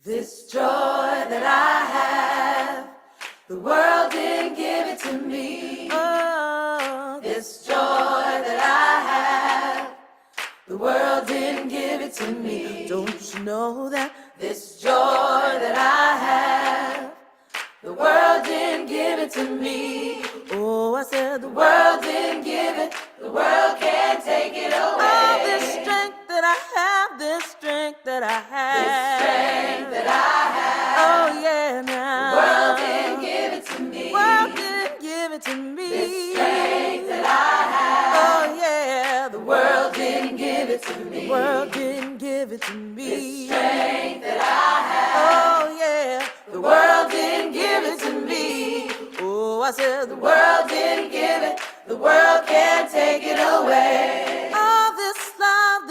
This joy that I have, the world didn't give it to me. Oh, this joy that I have, the world didn't give it to me. Don't you know that this joy that I have, the world didn't give it to me. Oh, I said the world didn't give it, the world can't take it away. Oh, this strength that I have, this strength that I have, this strength that I have. Oh yeah, now the world didn't give it to me. World didn't give it to me. This strength that I have. Oh yeah, the world didn't give it to me. The world didn't give it to me. This strength that I have. Oh yeah, the world didn't give it to me. Oh, I said the world didn't give it. The world can't take it away. Oh, this love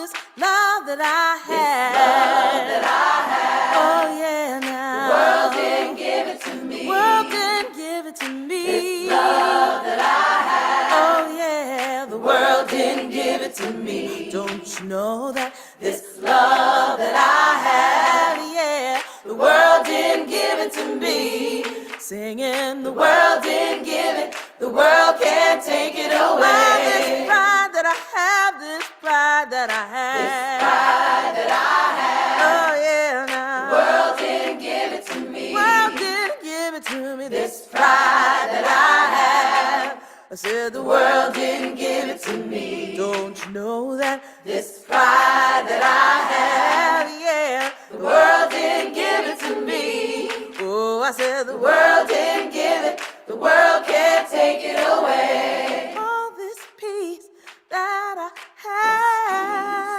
that I have. This love that I have. Oh yeah, now the world didn't give it to me. The world didn't give it to me. This love that I have. Oh yeah, the world didn't give it to me. Don't you know that this love that I have, yeah, the world didn't give it to me. Singing, the world didn't give it, the world can't take it away. Oh, this pride that I have, this pride that I have, this pride that I have. Oh yeah, now the world didn't give it to me. The world didn't give it to me. This pride that I have, I said the world didn't give it to me. Don't you know that this pride that I have, yeah, the world didn't give it to me. Oh, I said the world didn't give it, the world can't take it away. All this peace that I have,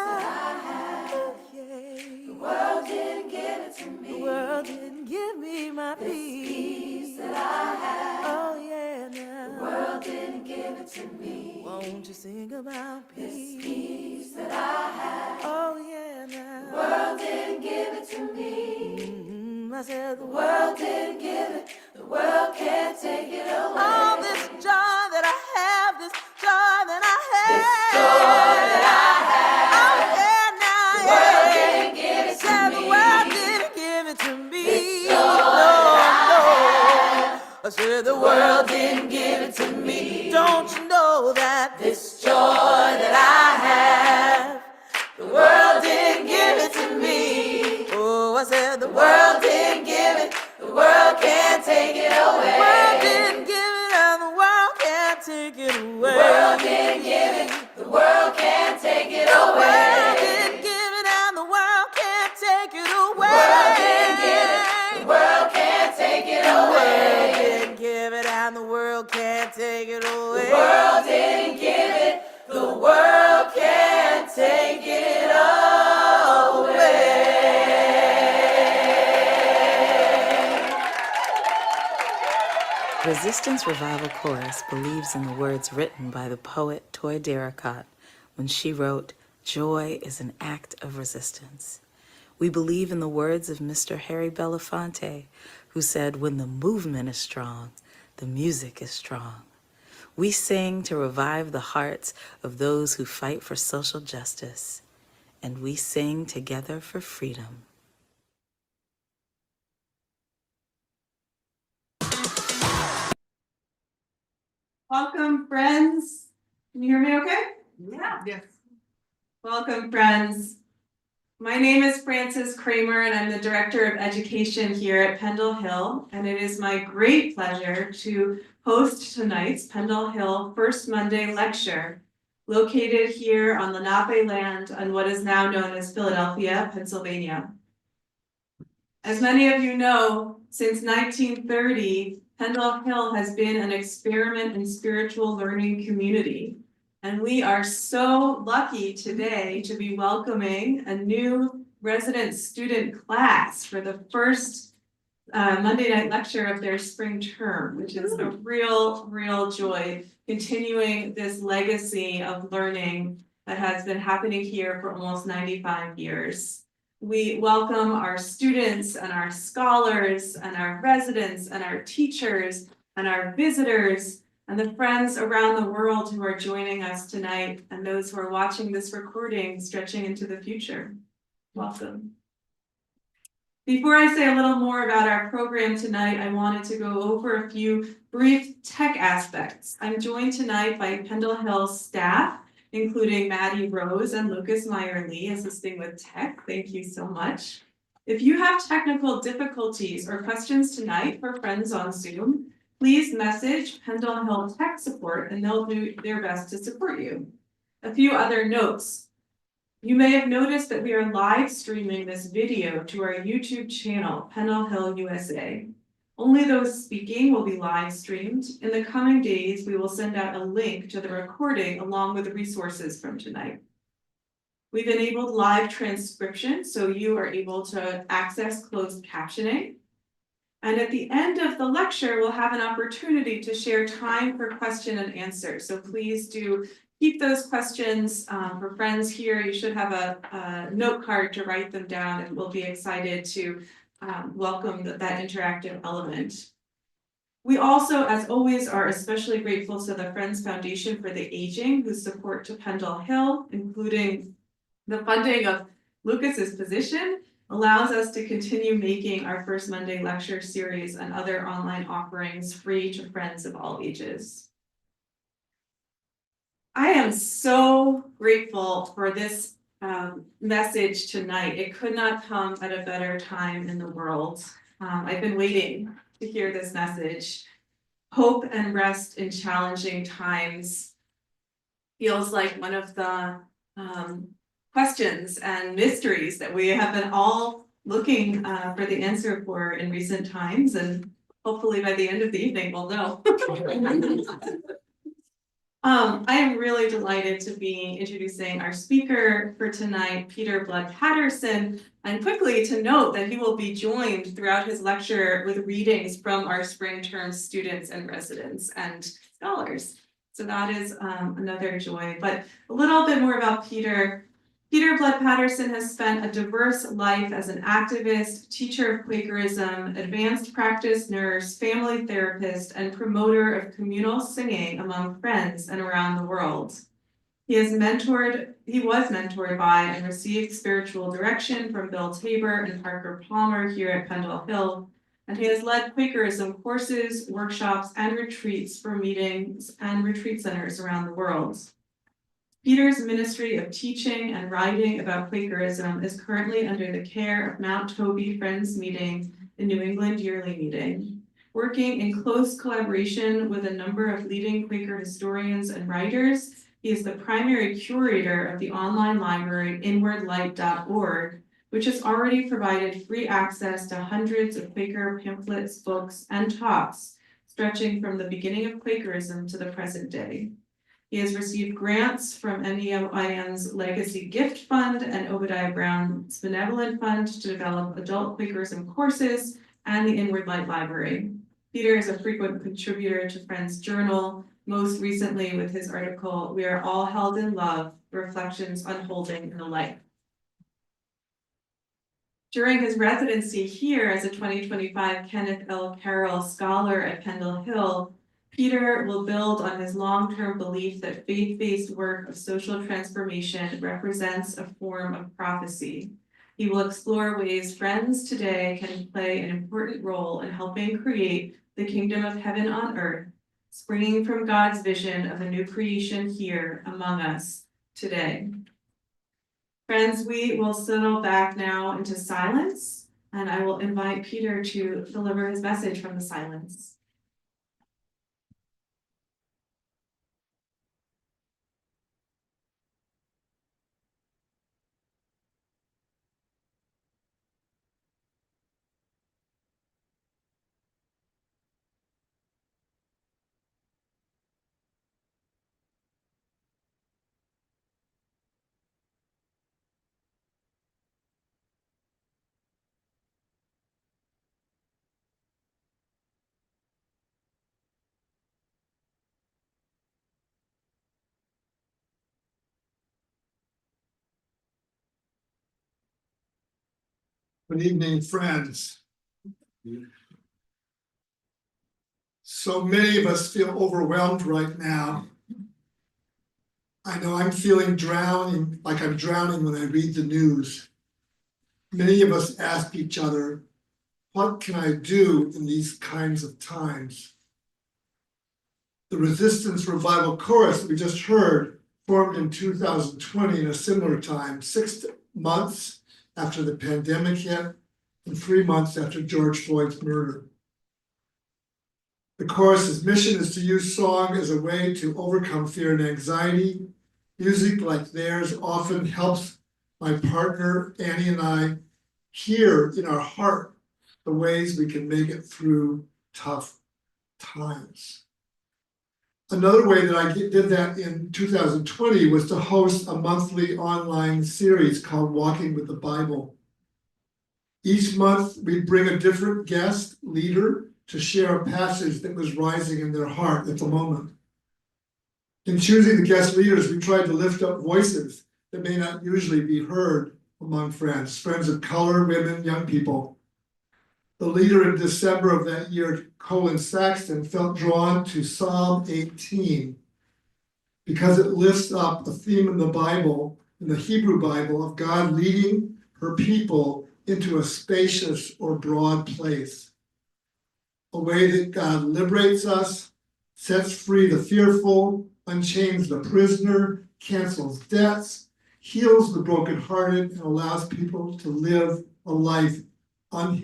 oh, yeah. The world didn't give it to me. The world didn't give me my peace that I have. Oh yeah, now the world didn't give it to me. Won't you sing about peace? This peace that I have. Oh yeah, now the world didn't give it to me. I said the world didn't give it, the world can't take it away. All this joy that I have, this joy that I have, this joy that I have. Oh yeah, now the world didn't give it to me. The world didn't give it to me. This joy that I have. I said the world didn't give it to me. Don't you know that this joy that I have, the world didn't give it to me. Oh, I said the world didn't give it, the world can't take it away. The world didn't give it and the world can't take it away. The world didn't give it, the world can't take it away. The world didn't give it and the world can't take it away. The world didn't give it, the world can't take it away. The world didn't give it and the world can't take it away. The world didn't give it, the world can't take it away. Resistance Revival Chorus believes in the words written by the poet Toy Darracott when she wrote, "Joy is an act of resistance." We believe in the words of Mr. Harry Belafonte, who said, "When the movement is strong, the music is strong." We sing to revive the hearts of those who fight for social justice, and we sing together for freedom. Welcome, friends. Can you hear me okay? Yeah. Yes. Welcome, friends. My name is Frances Kramer, and I'm the Director of Education here at Pendle Hill, and it is my great pleasure to host tonight's Pendle Hill First Monday Lecture, located here on Lenape land on what is now known as Philadelphia, Pennsylvania. As many of you know, since 1930, Pendle Hill has been an experiment in spiritual learning community. And we are so lucky today to be welcoming a new resident student class for the first Monday night lecture of their spring term, which is a real joy, continuing this legacy of learning that has been happening here for almost 95 years. We welcome our students and our scholars and our residents and our teachers and our visitors and the friends around the world who are joining us tonight and those who are watching this recording stretching into the future. Welcome. Before I say a little more about our program tonight, I wanted to go over a few brief tech aspects. I'm joined tonight by Pendle Hill staff, including Maddie Rose and Lucas Meyer-Lee, assisting with tech. Thank you so much. If you have technical difficulties or questions tonight for friends on Zoom, please message Pendle Hill Tech Support and they'll do their best to support you. A few other notes. You may have noticed that we are live streaming this video to our YouTube channel, Pendle Hill USA. Only those speaking will be live streamed. In the coming days, we will send out a link to the recording along with the resources from tonight. We've enabled live transcription, so you are able to access closed captioning. And at the end of the lecture, we'll have an opportunity to share time for question and answer. So please do keep those questions for friends here. You should have a note card to write them down, and we'll be excited to welcome that interactive element. We also, as always, are especially grateful to the Friends Foundation for the Aging, whose support to Pendle Hill, including the funding of Lucas's position, allows us to continue making our First Monday lecture series and other online offerings free to friends of all ages. I am so grateful for this message tonight. It could not come at a better time in the world. I've been waiting to hear this message. Hope and rest in challenging times feels like one of the questions and mysteries that we have been all looking for the answer for in recent times, and hopefully by the end of the evening we'll know. I am really delighted to be introducing our speaker for tonight, Peter Blood Patterson, and quickly to note that he will be joined throughout his lecture with readings from our spring term students and residents and scholars. So that is another joy, but a little bit more about Peter. Peter Blood Patterson has spent a diverse life as an activist, teacher of Quakerism, advanced practice nurse, family therapist, and promoter of communal singing among friends and around the world. He was mentored by and received spiritual direction from Bill Tabor and Parker Palmer here at Pendle Hill, and he has led Quakerism courses, workshops, and retreats for meetings and retreat centers around the world. Peter's ministry of teaching and writing about Quakerism is currently under the care of Mount Toby Friends Meeting in New England Yearly Meeting. Working in close collaboration with a number of leading Quaker historians and writers, he is the primary curator of the online library inwardlight.org, which has already provided free access to hundreds of Quaker pamphlets, books, and talks, stretching from the beginning of Quakerism to the present day. He has received grants from NEOIM's Legacy Gift Fund and Obadiah Brown's Benevolent Fund to develop adult Quakerism courses and the Inward Light Library. Peter is a frequent contributor to Friends Journal, most recently with his article, "We Are All Held in Love, Reflections on Holding the Light." During his residency here as a 2025 Kenneth L. Carroll Scholar at Pendle Hill, Peter will build on his long-term belief that faith-based work of social transformation represents a form of prophecy. He will explore ways friends today can play an important role in helping create the kingdom of heaven on earth, springing from God's vision of a new creation here among us today. Friends, we will settle back now into silence, and I will invite Peter to deliver his message from the silence. Good evening, friends. So many of us feel overwhelmed right now. I know I'm feeling drowning, like I'm drowning when I read the news. Many of us ask each other, what can I do in these kinds of times? The Resistance Revival Chorus that we just heard formed in 2020 in a similar time, 6 months after the pandemic hit and 3 months after George Floyd's murder. The chorus's mission is to use song as a way to overcome fear and anxiety. Music like theirs often helps my partner, Annie, and I hear in our heart the ways we can make it through tough times. Another way that I did that in 2020 was to host a monthly online series called Walking with the Bible. Each month, we'd bring a different guest leader to share a passage that was rising in their heart at the moment. In choosing the guest leaders, we tried to lift up voices that may not usually be heard among friends of color, women, young people. The leader in December of that year, Colin Saxton, felt drawn to Psalm 18 because it lifts up a theme in the Bible, in the Hebrew Bible, of God leading her people into a spacious or broad place. A way that God liberates us, sets free the fearful, unchains the prisoner, cancels debts, heals the brokenhearted, and allows people to live a life of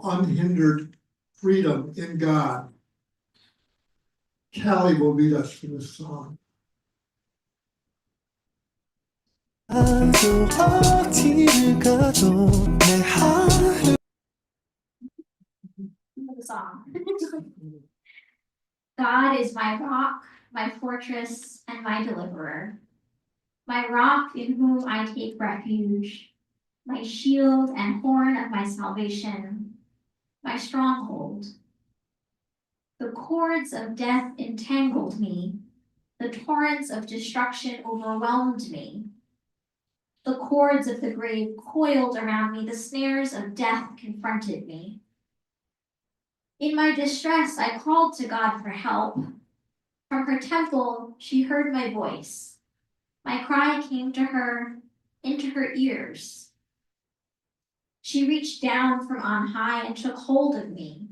unhindered freedom in God. Callie will lead us through this song. The song. God is my rock, my fortress, and my deliverer. My rock in whom I take refuge, my shield and horn of my salvation, my stronghold. The cords of death entangled me, the torrents of destruction overwhelmed me. The cords of the grave coiled around me, the snares of death confronted me. In my distress, I called to God for help. From her temple, she heard my voice. My cry came to her, into her ears. She reached down from on high and took hold of me.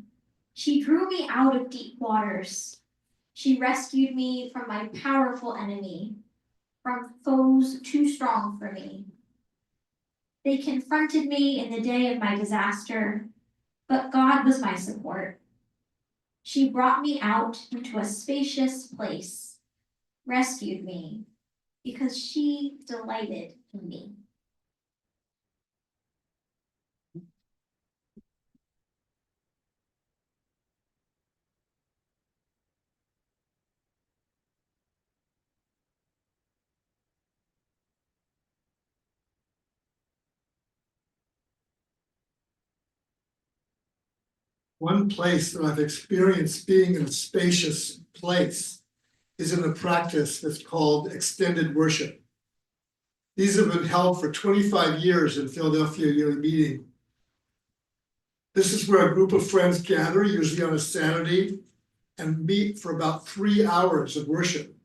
She drew me out of deep waters. She rescued me from my powerful enemy, from foes too strong for me. They confronted me in the day of my disaster, but God was my support. She brought me out into a spacious place, rescued me, because she delighted in me. One place that I've experienced being in a spacious place is in the practice that's called extended worship. These have been held for 25 years in Philadelphia Yearly Meeting. This is where a group of friends gather, usually on a Saturday, and meet for about 3 hours of worship.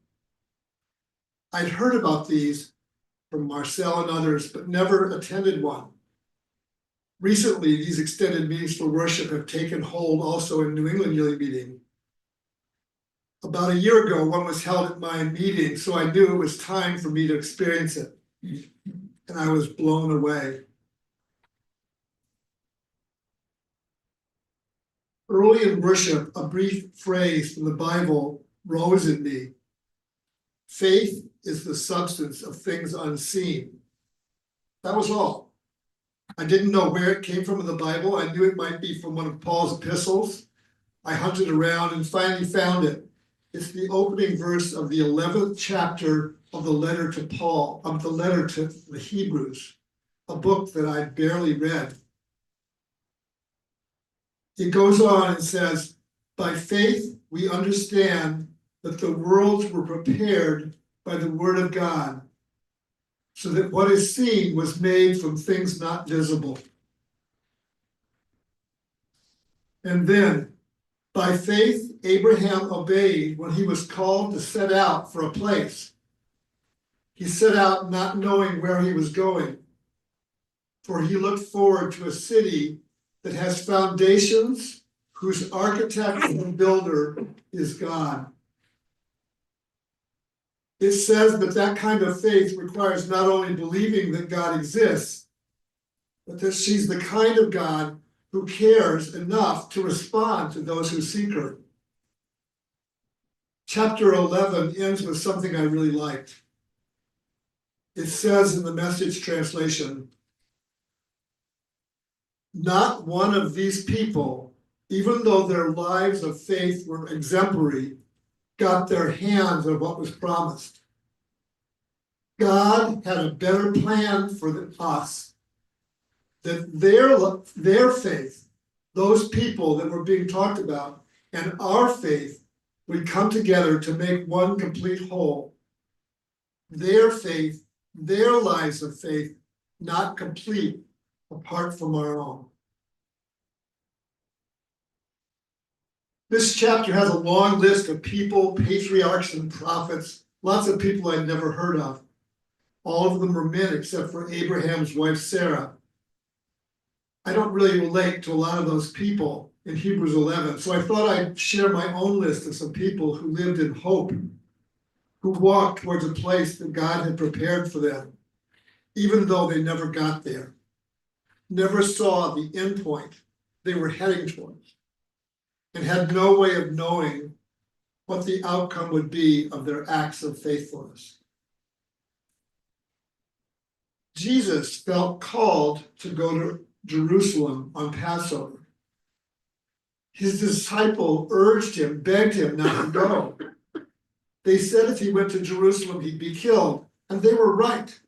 I'd heard about these from Marcel and others, but never attended one. Recently, these extended meetings for worship have taken hold also in New England Yearly Meeting. About a year ago, one was held at my meeting, so I knew it was time for me to experience it. And I was blown away. Early in worship, a brief phrase from the Bible rose in me. Faith is the substance of things unseen. That was all. I didn't know where it came from in the Bible. I knew it might be from one of Paul's epistles. I hunted around and finally found it. It's the opening verse of the 11th chapter of the letter to Paul, of the letter to the Hebrews, a book that I barely read. It goes on and says, by faith, we understand that the worlds were prepared by the word of God, so that what is seen was made from things not visible. And then, by faith, Abraham obeyed when he was called to set out for a place. He set out not knowing where he was going. for he looked forward to a city that has foundations, whose architect and builder is God. It says that that kind of faith requires not only believing that God exists, but that she's the kind of God who cares enough to respond to those who seek her. Chapter 11 ends with something I really liked. It says in the Message translation, not one of these people, even though their lives of faith were exemplary, got their hands on what was promised. God had a better plan for us, that their faith, those people that were being talked about, and our faith would come together to make one complete whole. Their faith, their lives of faith, not complete apart from our own. This chapter has a long list of people, patriarchs, and prophets, lots of people I'd never heard of. All of them were men except for Abraham's wife, Sarah. I don't really relate to a lot of those people in Hebrews 11, so I thought I'd share my own list of some people who lived in hope, who walked towards a place that God had prepared for them, even though they never got there, never saw the end point they were heading towards, and had no way of knowing what the outcome would be of their acts of faithfulness. Jesus felt called to go to Jerusalem on Passover. His disciple urged him, begged him not to go. They said if he went to Jerusalem, he'd be killed, and they were right.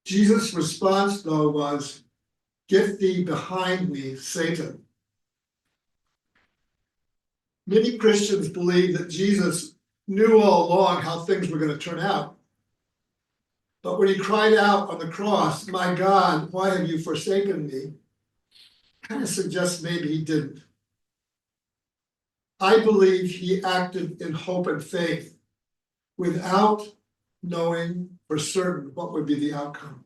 Jesus' response, though, was, "Get thee behind me, Satan." Many Christians believe that Jesus knew all along how things were going to turn out. But when he cried out on the cross, "My God, why have you forsaken me?" kind of suggests maybe he didn't. I believe he acted in hope and faith without knowing for certain what would be the outcome.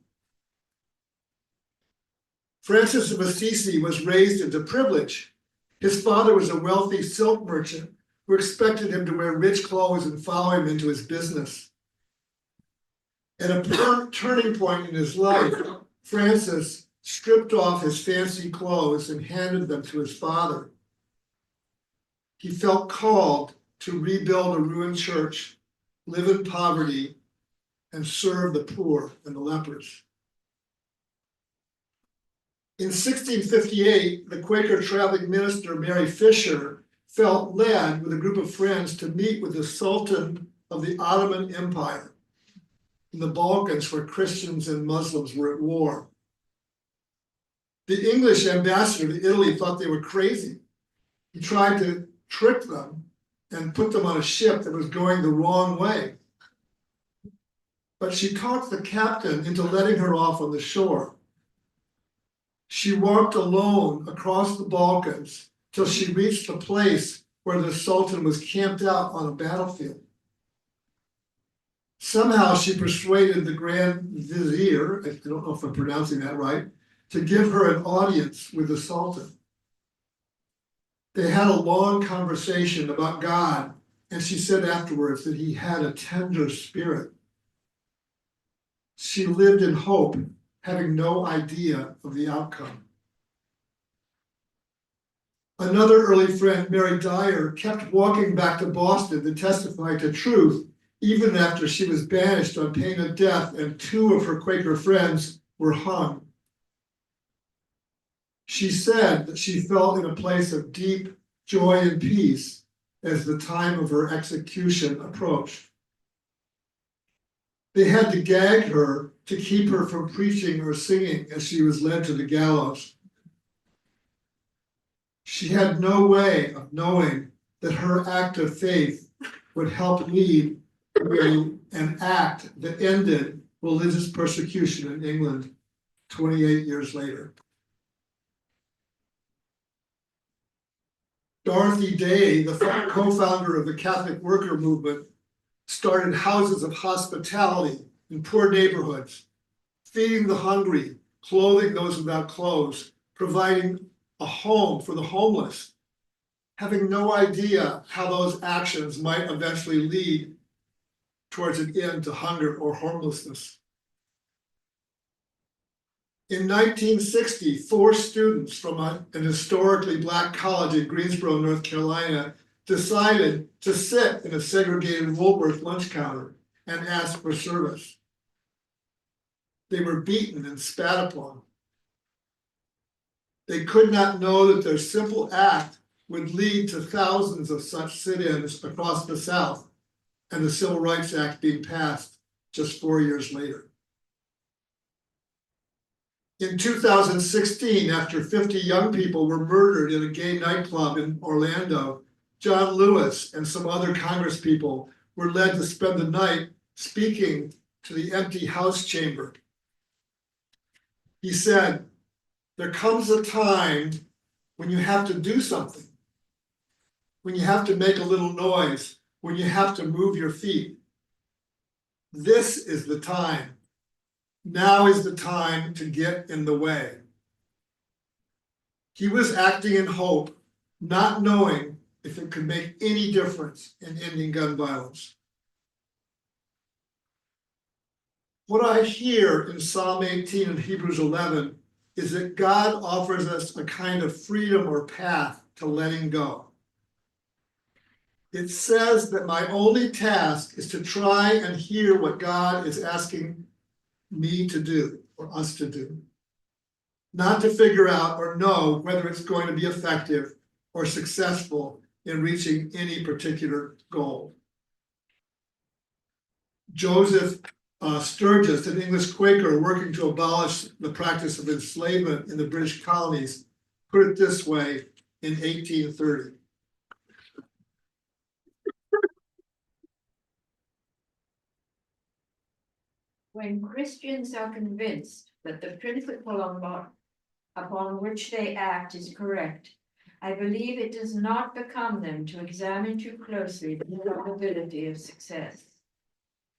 Francis of Assisi was raised into privilege. His father was a wealthy silk merchant who expected him to wear rich clothes and follow him into his business. At a turning point in his life, Francis stripped off his fancy clothes and handed them to his father. He felt called to rebuild a ruined church, live in poverty, and serve the poor and the lepers. In 1658, the Quaker traveling minister Mary Fisher felt led with a group of friends to meet with the Sultan of the Ottoman Empire in the Balkans, where Christians and Muslims were at war. The English ambassador to Italy thought they were crazy. He tried to trick them and put them on a ship that was going the wrong way. But she talked the captain into letting her off on the shore. She walked alone across the Balkans till she reached the place where the Sultan was camped out on a battlefield. Somehow she persuaded the Grand Vizier, I don't know if I'm pronouncing that right, to give her an audience with the Sultan. They had a long conversation about God, and she said afterwards that he had a tender spirit. She lived in hope, having no idea of the outcome. Another early friend, Mary Dyer, kept walking back to Boston to testify to truth, even after she was banished on pain of death and two of her Quaker friends were hung. She said that she felt in a place of deep joy and peace as the time of her execution approached. They had to gag her to keep her from preaching or singing as she was led to the gallows. She had no way of knowing that her act of faith would help lead to an act that ended religious persecution in England 28 years later. Dorothy Day, the co-founder of the Catholic worker movement, started houses of hospitality in poor neighborhoods, feeding the hungry clothing those without clothes, providing a home for the homeless, having no idea how those actions might eventually lead towards an end to hunger or homelessness. In 1960, 4 students from an historically Black college in Greensboro, North Carolina, decided to sit in a segregated Woolworth lunch counter and ask for service. They were beaten and spat upon. They could not know that their simple act would lead to thousands of such sit-ins across the South and the Civil Rights Act being passed just 4 years later. In 2016, after 50 young people were murdered in a gay nightclub in Orlando, John Lewis and some other Congresspeople were led to spend the night speaking to the empty House chamber. He said, "There comes a time when you have to do something, when you have to make a little noise, when you have to move your feet. This is the time. Now is the time to get in the way." He was acting in hope, not knowing if it could make any difference in ending gun violence. What I hear in Psalm 18 and Hebrews 11 is that God offers us a kind of freedom or path to letting go. It says that my only task is to try and hear what God is asking me to do or us to do, not to figure out or know whether it's going to be effective or successful in reaching any particular goal. Joseph Sturgis, an English Quaker working to abolish the practice of enslavement in the British colonies, put it this way in 1830. When Christians are convinced that the principle upon which they act is correct, I believe it does not become them to examine too closely the probability of success,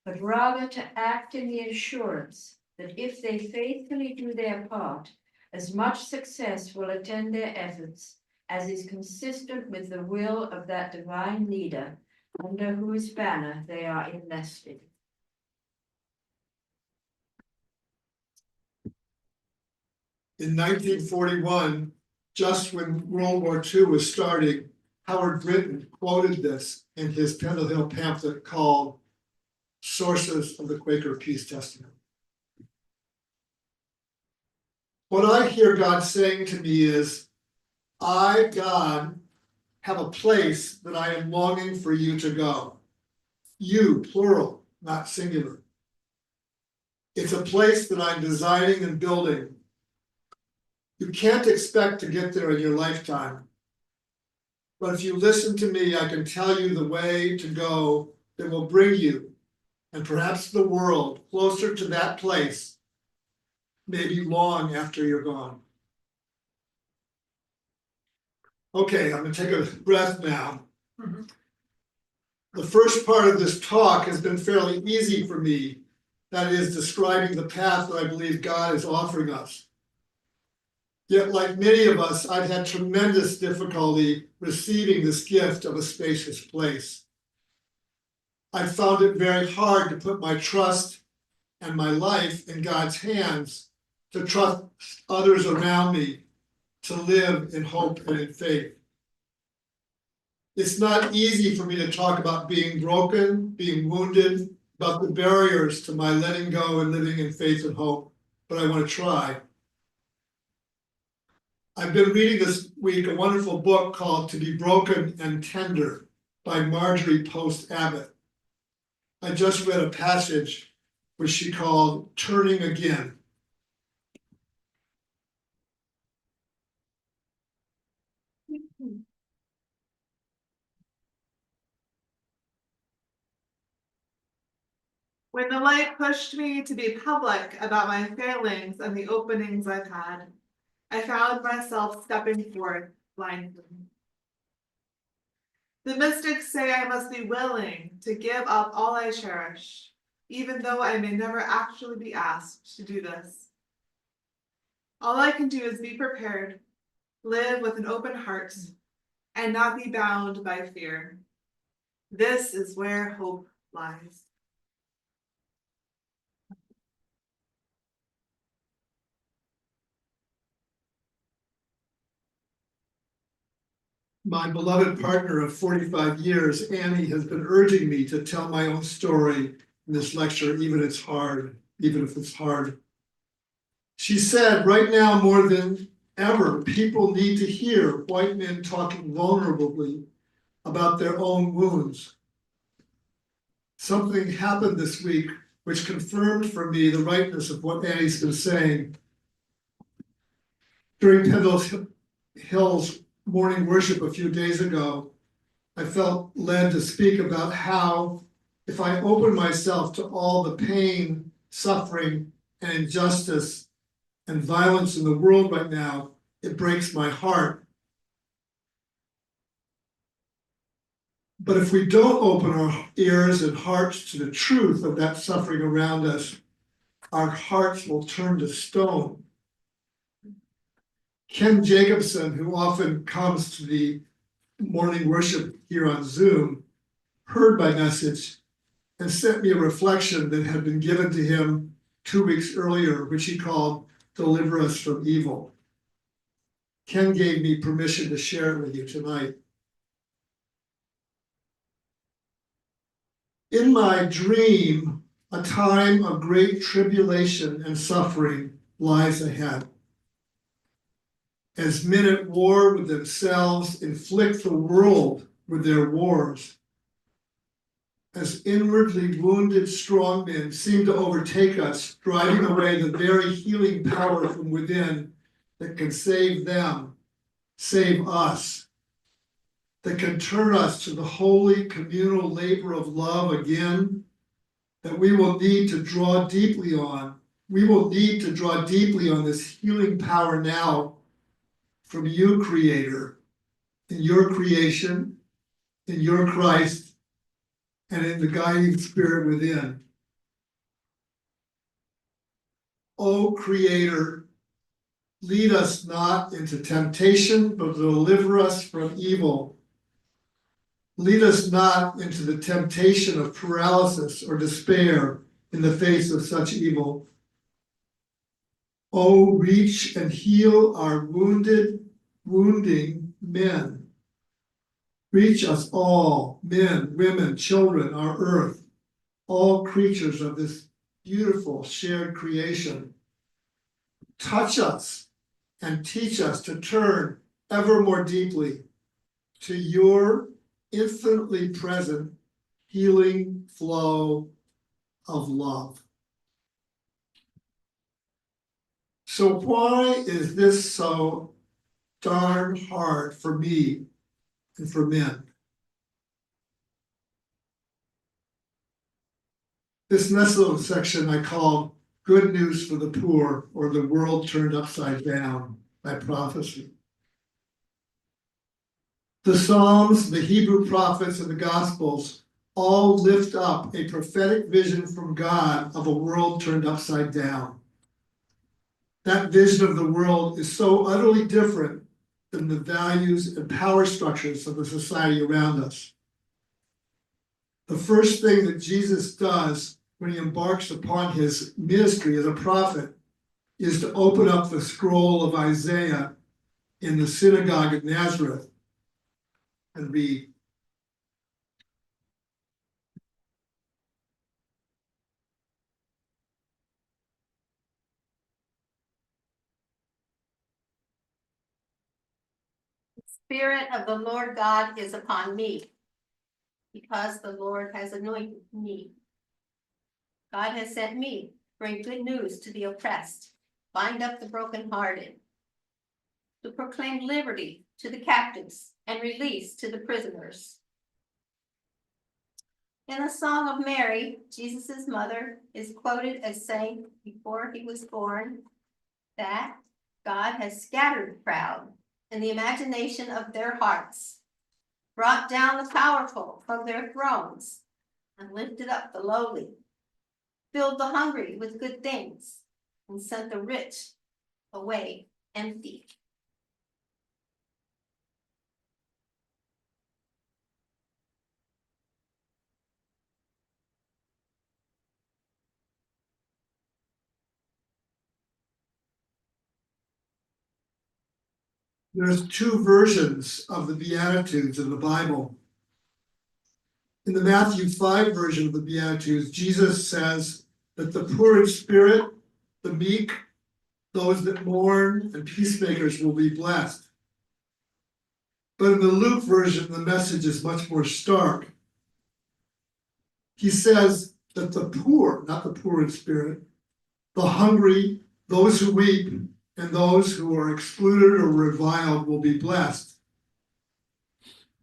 but rather to act in the assurance that if they faithfully do their part, as much success will attend their efforts as is consistent with the will of that divine leader under whose banner they are enlisted. In 1941, just when World War II was starting, Howard Brinton quoted this in his Pendle Hill pamphlet called Sources of the Quaker Peace Testament. What I hear God saying to me is, I, God, have a place that I am longing for you to go. You, plural, not singular. It's a place that I'm designing and building. You can't expect to get there in your lifetime. But if you listen to me, I can tell you the way to go that will bring you, and perhaps the world, closer to that place, maybe long after you're gone. Okay, I'm gonna take a breath now. The first part of this talk has been fairly easy for me. That is describing the path that I believe God is offering us. Yet, like many of us, I've had tremendous difficulty receiving this gift of a spacious place. I've found it very hard to put my trust and my life in God's hands, to trust others around me, to live in hope and in faith. It's not easy for me to talk about being broken, being wounded, about the barriers to my letting go and living in faith and hope, but I want to try. I've been reading this week a wonderful book called To Be Broken and Tender by Marjorie Post Abbott. I just read a passage which she called Turning Again. When the light pushed me to be public about my failings and the openings I've had, I found myself stepping forth blindly. The mystics say I must be willing to give up all I cherish, even though I may never actually be asked to do this. All I can do is be prepared, live with an open heart, and not be bound by fear. This is where hope lies. My beloved partner of 45 years, Annie, has been urging me to tell my own story in this lecture, even if it's hard. She said, right now more than ever, people need to hear white men talking vulnerably about their own wounds. Something happened this week which confirmed for me the rightness of what Annie's been saying. During Pendle Hill's morning worship a few days ago, I felt led to speak about how if I open myself to all the pain, suffering, and injustice and violence in the world right now, it breaks my heart. But if we don't open our ears and hearts to the truth of that suffering around us, our hearts will turn to stone. Ken Jacobson, who often comes to the morning worship here on Zoom, heard my message and sent me a reflection that had been given to him 2 weeks earlier, which he called Deliver Us from Evil. Ken gave me permission to share it with you tonight. In my dream, a time of great tribulation and suffering lies ahead. As men at war with themselves inflict the world with their wars, as inwardly wounded strong men seem to overtake us, driving away the very healing power from within that can save them, save us, that can turn us to the holy communal labor of love again, that we will need to draw deeply on. We will need to draw deeply on this healing power now from you, Creator, in your creation, in your Christ, and in the guiding spirit within. O Creator, lead us not into temptation, but deliver us from evil. Lead us not into the temptation of paralysis or despair in the face of such evil. O reach and heal our wounding men. Reach us all, men, women, children, our earth, all creatures of this beautiful shared creation. Touch us and teach us to turn ever more deeply to your infinitely present healing flow of love. So why is this so darn hard for me and for men? This next little section I call Good News for the Poor, or the World Turned Upside Down by Prophecy. The Psalms, the Hebrew prophets, and the Gospels all lift up a prophetic vision from God of a world turned upside down. That vision of the world is so utterly different than the values and power structures of the society around us. The first thing that Jesus does when he embarks upon his ministry as a prophet is to open up the scroll of Isaiah in the synagogue at Nazareth and read. Spirit of the Lord God is upon me, because the Lord has anointed me. God has sent me to bring good news to the oppressed, bind up the brokenhearted, to proclaim liberty to the captives and release to the prisoners. In the Song of Mary, Jesus' mother is quoted as saying before he was born that God has scattered the proud in the imagination of their hearts, brought down the powerful from their thrones, and lifted up the lowly, filled the hungry with good things, and sent the rich away empty. There's two versions of the Beatitudes in the Bible. In the Matthew 5 version of the Beatitudes, Jesus says that the poor in spirit, the meek, those that mourn, and peacemakers will be blessed. But in the Luke version, the message is much more stark. He says that the poor, not the poor in spirit, the hungry, those who weep, and those who are excluded or reviled will be blessed.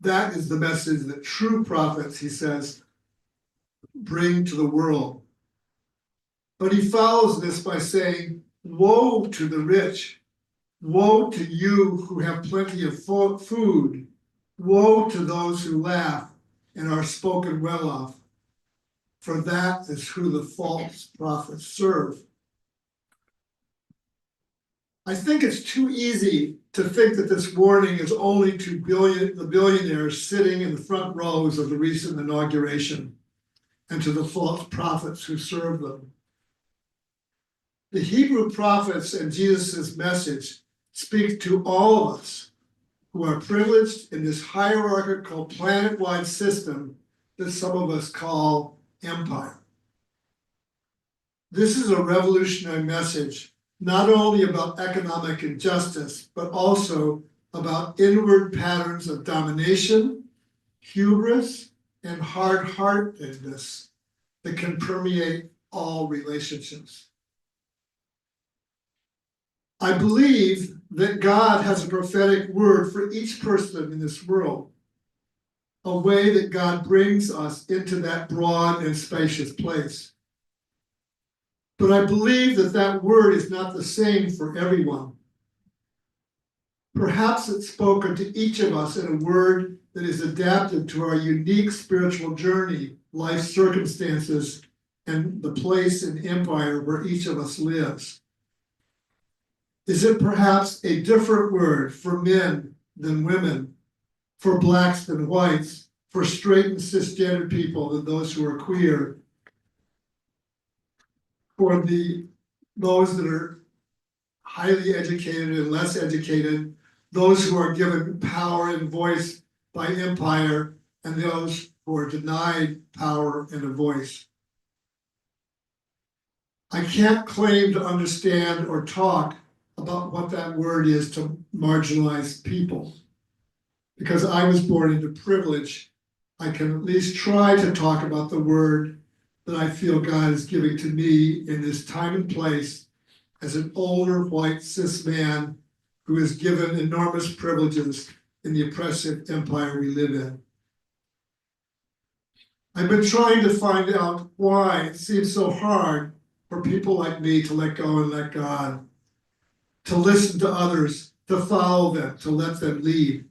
That is the message that true prophets, he says, bring to the world. But he follows this by saying, woe to the rich, woe to you who have plenty of food, woe to those who laugh and are spoken well of, for that is who the false prophets serve. I think it's too easy to think that this warning is only to the billionaires sitting in the front rows of the recent inauguration and to the false prophets who serve them. The Hebrew prophets and Jesus' message speak to all of us who are privileged in this hierarchical planet-wide system that some of us call empire. This is a revolutionary message, not only about economic injustice, but also about inward patterns of domination, hubris, and hard-heartedness that can permeate all relationships. I believe that God has a prophetic word for each person in this world, a way that God brings us into that broad and spacious place. But I believe that that word is not the same for everyone. Perhaps it's spoken to each of us in a word that is adapted to our unique spiritual journey, life circumstances, and the place and empire where each of us lives. Is it perhaps a different word for men than women, for blacks than whites, for straight and cisgender people than those who are queer, for those that are highly educated and less educated, those who are given power and voice by empire, and those who are denied power and a voice? I can't claim to understand or talk about what that word is to marginalized people. Because I was born into privilege, I can at least try to talk about the word that I feel God is giving to me in this time and place as an older white cis man who is given enormous privileges in the oppressive empire we live in. I've been trying to find out why it seems so hard for people like me to let go and let God, to listen to others, to follow them, to let them lead.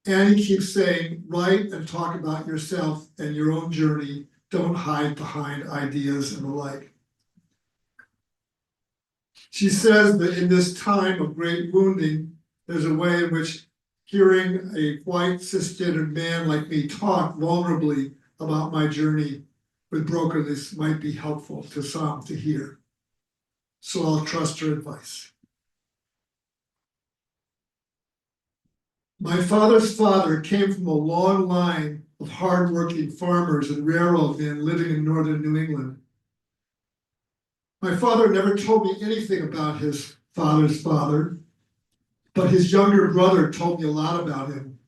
And he keeps saying, write and talk about yourself and your own journey. Don't hide behind ideas and the like. She says that in this time of great wounding, there's a way in which hearing a white cisgendered man like me talk vulnerably about my journey with brokenness might be helpful to some to hear. So I'll trust her advice. My father's father came from a long line of hardworking farmers and railroad men living in northern New England. My father never told me anything about his father's father, but his younger brother told me a lot about him.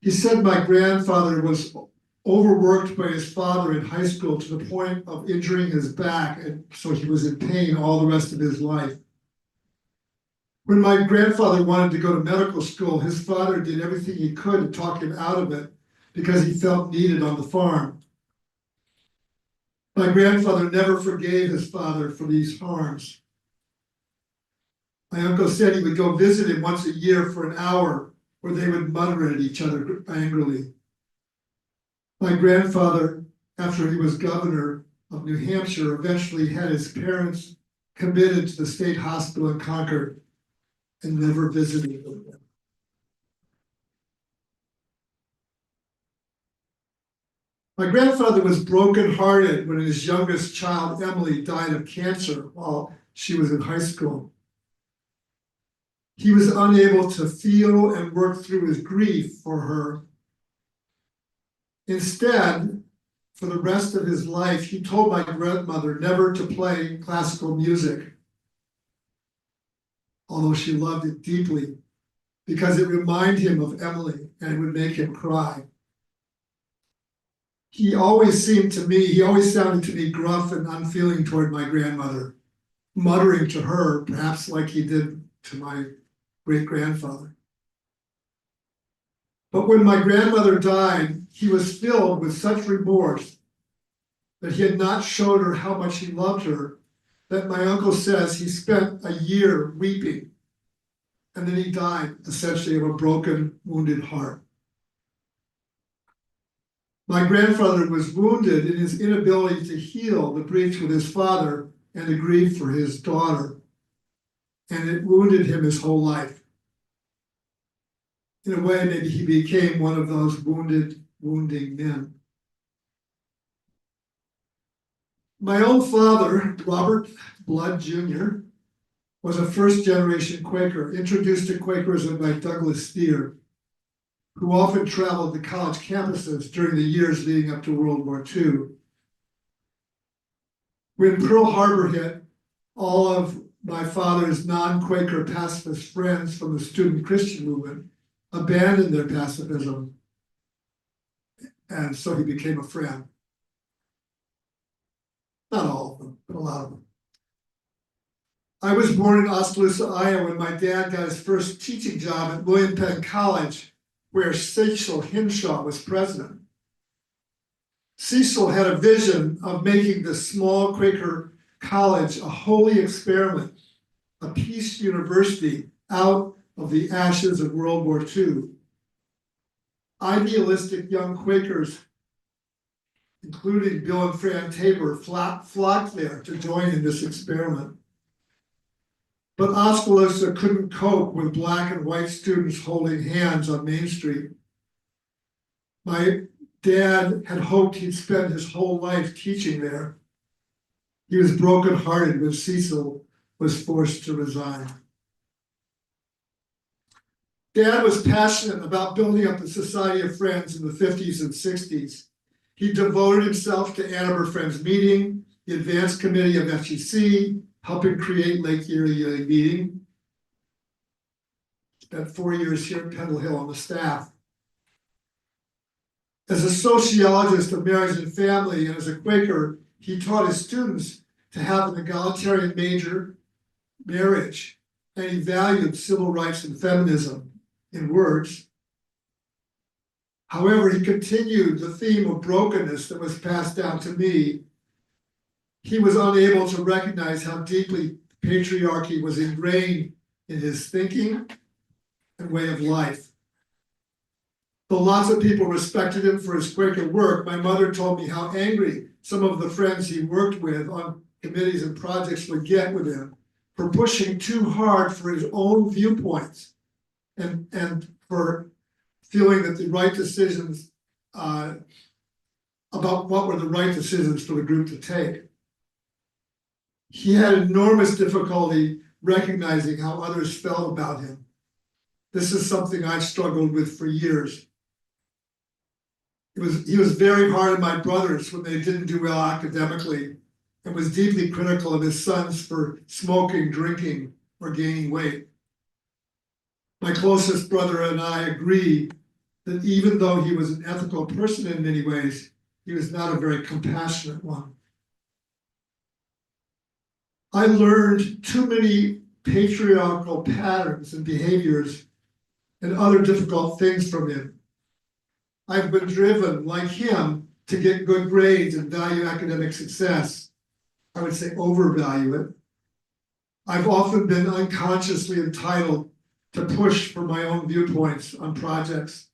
He said my grandfather was overworked by his father in high school to the point of injuring his back, and so he was in pain all the rest of his life. When my grandfather wanted to go to medical school, his father did everything he could to talk him out of it because he felt needed on the farm. My grandfather never forgave his father for these harms. My uncle said he would go visit him once a year for an hour where they would mutter at each other angrily. My grandfather, after he was governor of New Hampshire, eventually had his parents committed to the state hospital in Concord and never visited them. My grandfather was brokenhearted when his youngest child, Emily, died of cancer while she was in high school. He was unable to feel and work through his grief for her. Instead, for the rest of his life, he told my grandmother never to play classical music, although she loved it deeply, because it reminded him of Emily and it would make him cry. He always sounded to me gruff and unfeeling toward my grandmother, muttering to her, perhaps like he did to my great-grandfather. But when my grandmother died, he was filled with such remorse that he had not showed her how much he loved her, that my uncle says he spent a year weeping, and then he died essentially of a broken, wounded heart. My grandfather was wounded in his inability to heal the breach with his father and the grief for his daughter, and it wounded him his whole life. In a way, maybe he became one of those wounding men. My own father, Robert Blood Jr., was a first-generation Quaker, introduced to Quakerism by Douglas Steere, who often traveled to college campuses during the years leading up to World War II. When Pearl Harbor hit, all of my father's non-Quaker pacifist friends from the student Christian movement abandoned their pacifism, and so he became a friend. Not all of them, but a lot of them. I was born in Oskaloosa, Iowa, when my dad got his first teaching job at William Penn College, where Cecil Hinshaw was president. Cecil had a vision of making the small Quaker college a holy experiment, a peace university out of the ashes of World War II. Idealistic young Quakers, including Bill and Fran Tabor, flocked there to join in this experiment. But Oskaloosa couldn't cope with black and white students holding hands on Main Street. My dad had hoped he'd spend his whole life teaching there. He was brokenhearted when Cecil was forced to resign. Dad was passionate about building up the Society of Friends in the 50s and 60s. He devoted himself to Ann Arbor Friends Meeting, the Advanced Committee of FGC, helping create Lake Erie Meeting. Spent 4 years here at Pendle Hill on the staff. As a sociologist of marriage and family and as a Quaker, he taught his students to have an egalitarian major marriage, and he valued civil rights and feminism in words. However, he continued the theme of brokenness that was passed down to me. He was unable to recognize how deeply patriarchy was ingrained in his thinking and way of life. Though lots of people respected him for his Quaker work, my mother told me how angry some of the friends he worked with on committees and projects would get with him for pushing too hard for his own viewpoints and for feeling that the right decisions about what were the right decisions for the group to take. He had enormous difficulty recognizing how others felt about him. This is something I struggled with for years. He was very hard on my brothers when they didn't do well academically, and was deeply critical of his sons for smoking, drinking, or gaining weight. My closest brother and I agree that even though he was an ethical person in many ways, he was not a very compassionate one. I learned too many patriarchal patterns and behaviors and other difficult things from him. I've been driven, like him, to get good grades and value academic success. I would say overvalue it. I've often been unconsciously entitled to push for my own viewpoints on projects.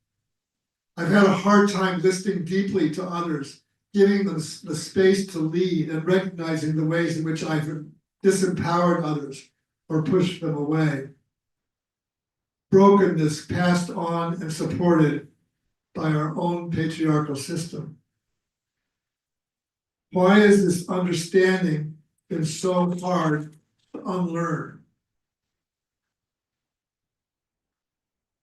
I've had a hard time listening deeply to others, giving them the space to lead and recognizing the ways in which I've disempowered others, or pushed them away. Brokenness passed on and supported by our own patriarchal system. Why has this understanding been so hard to unlearn?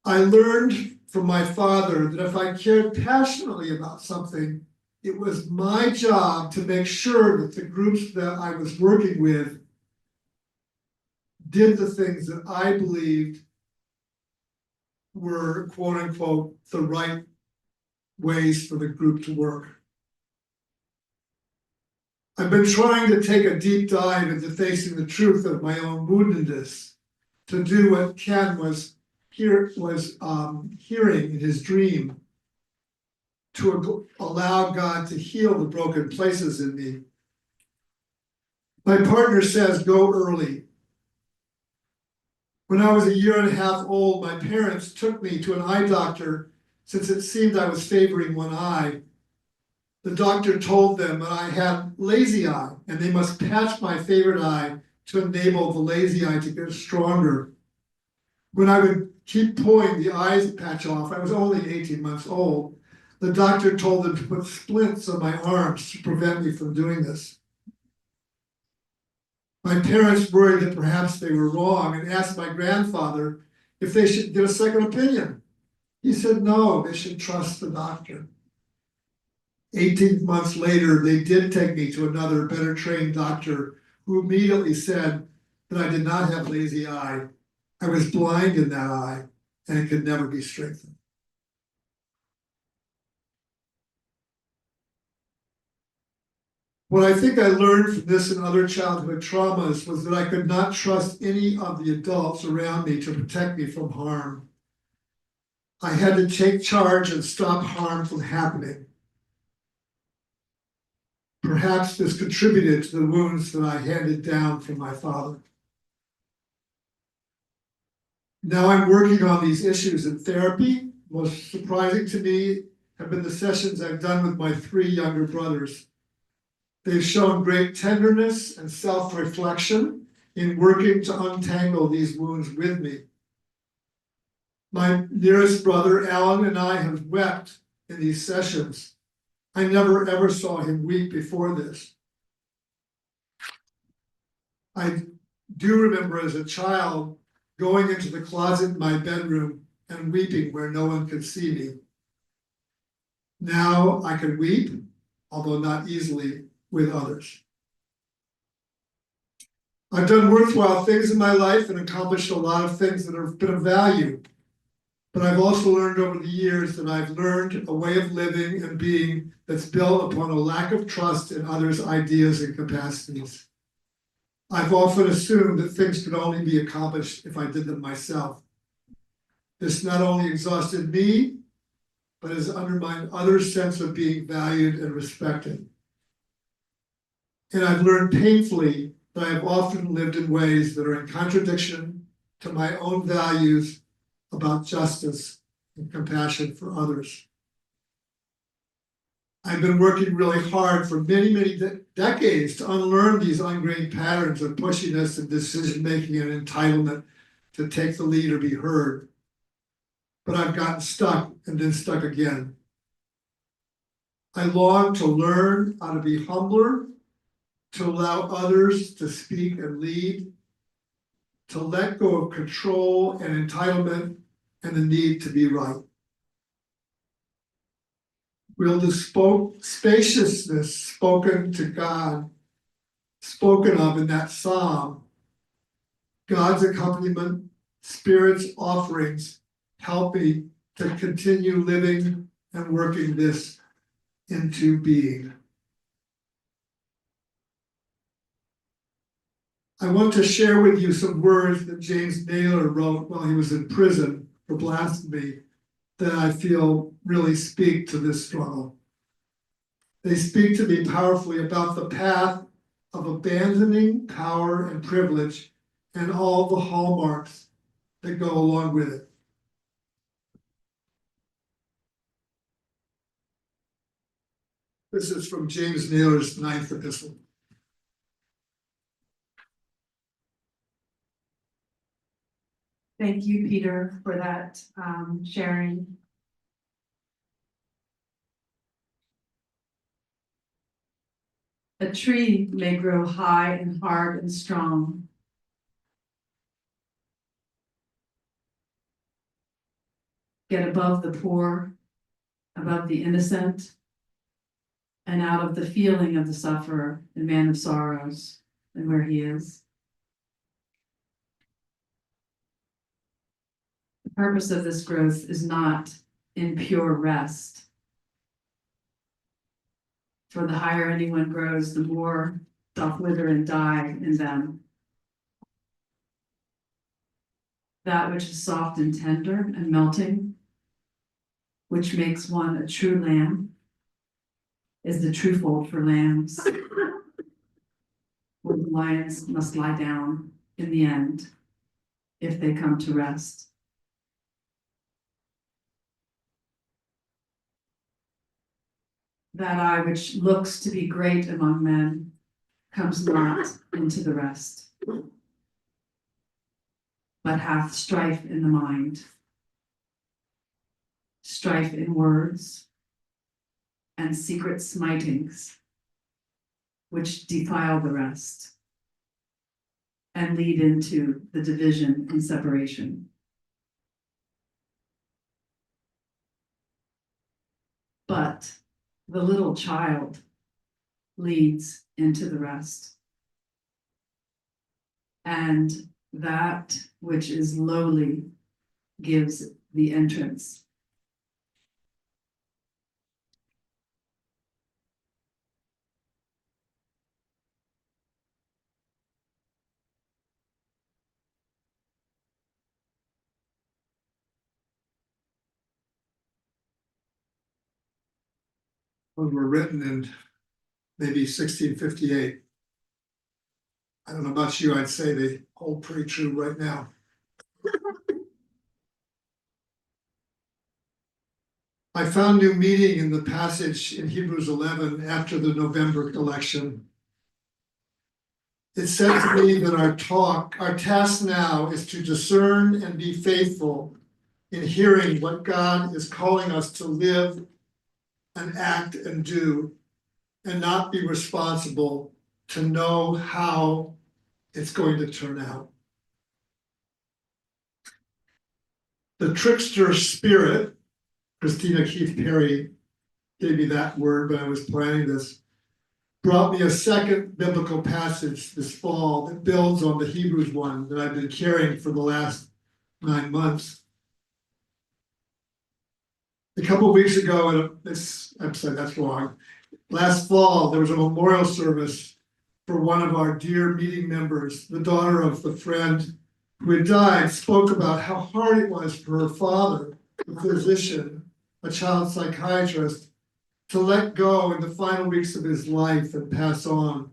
I learned from my father that if I cared passionately about something, it was my job to make sure that the groups that I was working with did the things that I believed were, quote unquote, the right ways for the group to work. I've been trying to take a deep dive into facing the truth of my own woundedness, to do what Ken was hearing in his dream, to allow God to heal the broken places in me. My partner says, go early. When I was a year and a half old, my parents took me to an eye doctor since it seemed I was favoring one eye. The doctor told them that I had lazy eye and they must patch my favorite eye to enable the lazy eye to get stronger. When I would keep pulling the eye patch off, I was only 18 months old. The doctor told them to put splints on my arms to prevent me from doing this. My parents worried that perhaps they were wrong and asked my grandfather if they should get a second opinion. He said no, they should trust the doctor. 18 months later, they did take me to another better trained doctor who immediately said that I did not have lazy eye. I was blind in that eye and it could never be strengthened. What I think I learned from this and other childhood traumas was that I could not trust any of the adults around me to protect me from harm. I had to take charge and stop harm from happening. Perhaps this contributed to the wounds that I handed down from my father. Now I'm working on these issues in therapy. Most surprising to me have been the sessions I've done with my 3 younger brothers. They've shown great tenderness and self-reflection in working to untangle these wounds with me. My nearest brother, Alan, and I have wept in these sessions. I never ever saw him weep before this. I do remember as a child going into the closet in my bedroom and weeping where no one could see me. Now I can weep, although not easily, with others. I've done worthwhile things in my life and accomplished a lot of things that have been of value. But I've also learned over the years that I've learned a way of living and being that's built upon a lack of trust in others' ideas and capacities. I've often assumed that things could only be accomplished if I did them myself. This not only exhausted me, but has undermined others' sense of being valued and respected. And I've learned painfully that I have often lived in ways that are in contradiction to my own values about justice and compassion for others. I've been working really hard for many decades to unlearn these ingrained patterns of pushiness and decision-making and entitlement to take the lead or be heard. But I've gotten stuck and then stuck again. I long to learn how to be humbler, to allow others to speak and lead, to let go of control and entitlement and the need to be right. Will the spaciousness spoken to God, spoken of in that psalm, God's accompaniment, Spirit's offerings, help me to continue living and working this into being? I want to share with you some words that James Naylor wrote while he was in prison for blasphemy that I feel really speak to this struggle. They speak to me powerfully about the path of abandoning power and privilege and all the hallmarks that go along with it. This is from James Naylor's 9th epistle. Thank you, Peter, for that sharing. A tree may grow high and hard and strong. Get above the poor, above the innocent, and out of the feeling of the sufferer, the man of sorrows, and where he is. The purpose of this growth is not in pure rest. For the higher anyone grows, the more doth wither and die in them. That which is soft and tender and melting, which makes one a true lamb, is the true fold for lambs. Where the lions must lie down in the end, if they come to rest. That eye which looks to be great among men comes not into the rest, but hath strife in the mind, strife in words, and secret smitings, which defile the rest, and lead into the division and separation. But the little child leads into the rest. And that which is lowly gives the entrance. Were written in maybe 1658. I don't know about you, I'd say they hold pretty true right now. I found new meaning in the passage in Hebrews 11 after the November election. It said to me that our task now is to discern and be faithful in hearing what God is calling us to live and act and do, and not be responsible to know how it's going to turn out. The trickster spirit, Christina Keith Perry gave me that word when I was planning this, brought me a second biblical passage this fall that builds on the Hebrews one that I've been carrying for the last 9 months. A couple of weeks ago, I'm sorry, that's wrong. Last fall, there was a memorial service for one of our dear meeting members, the daughter of the friend who had died, spoke about how hard it was for her father, a physician, a child psychiatrist, to let go in the final weeks of his life and pass on.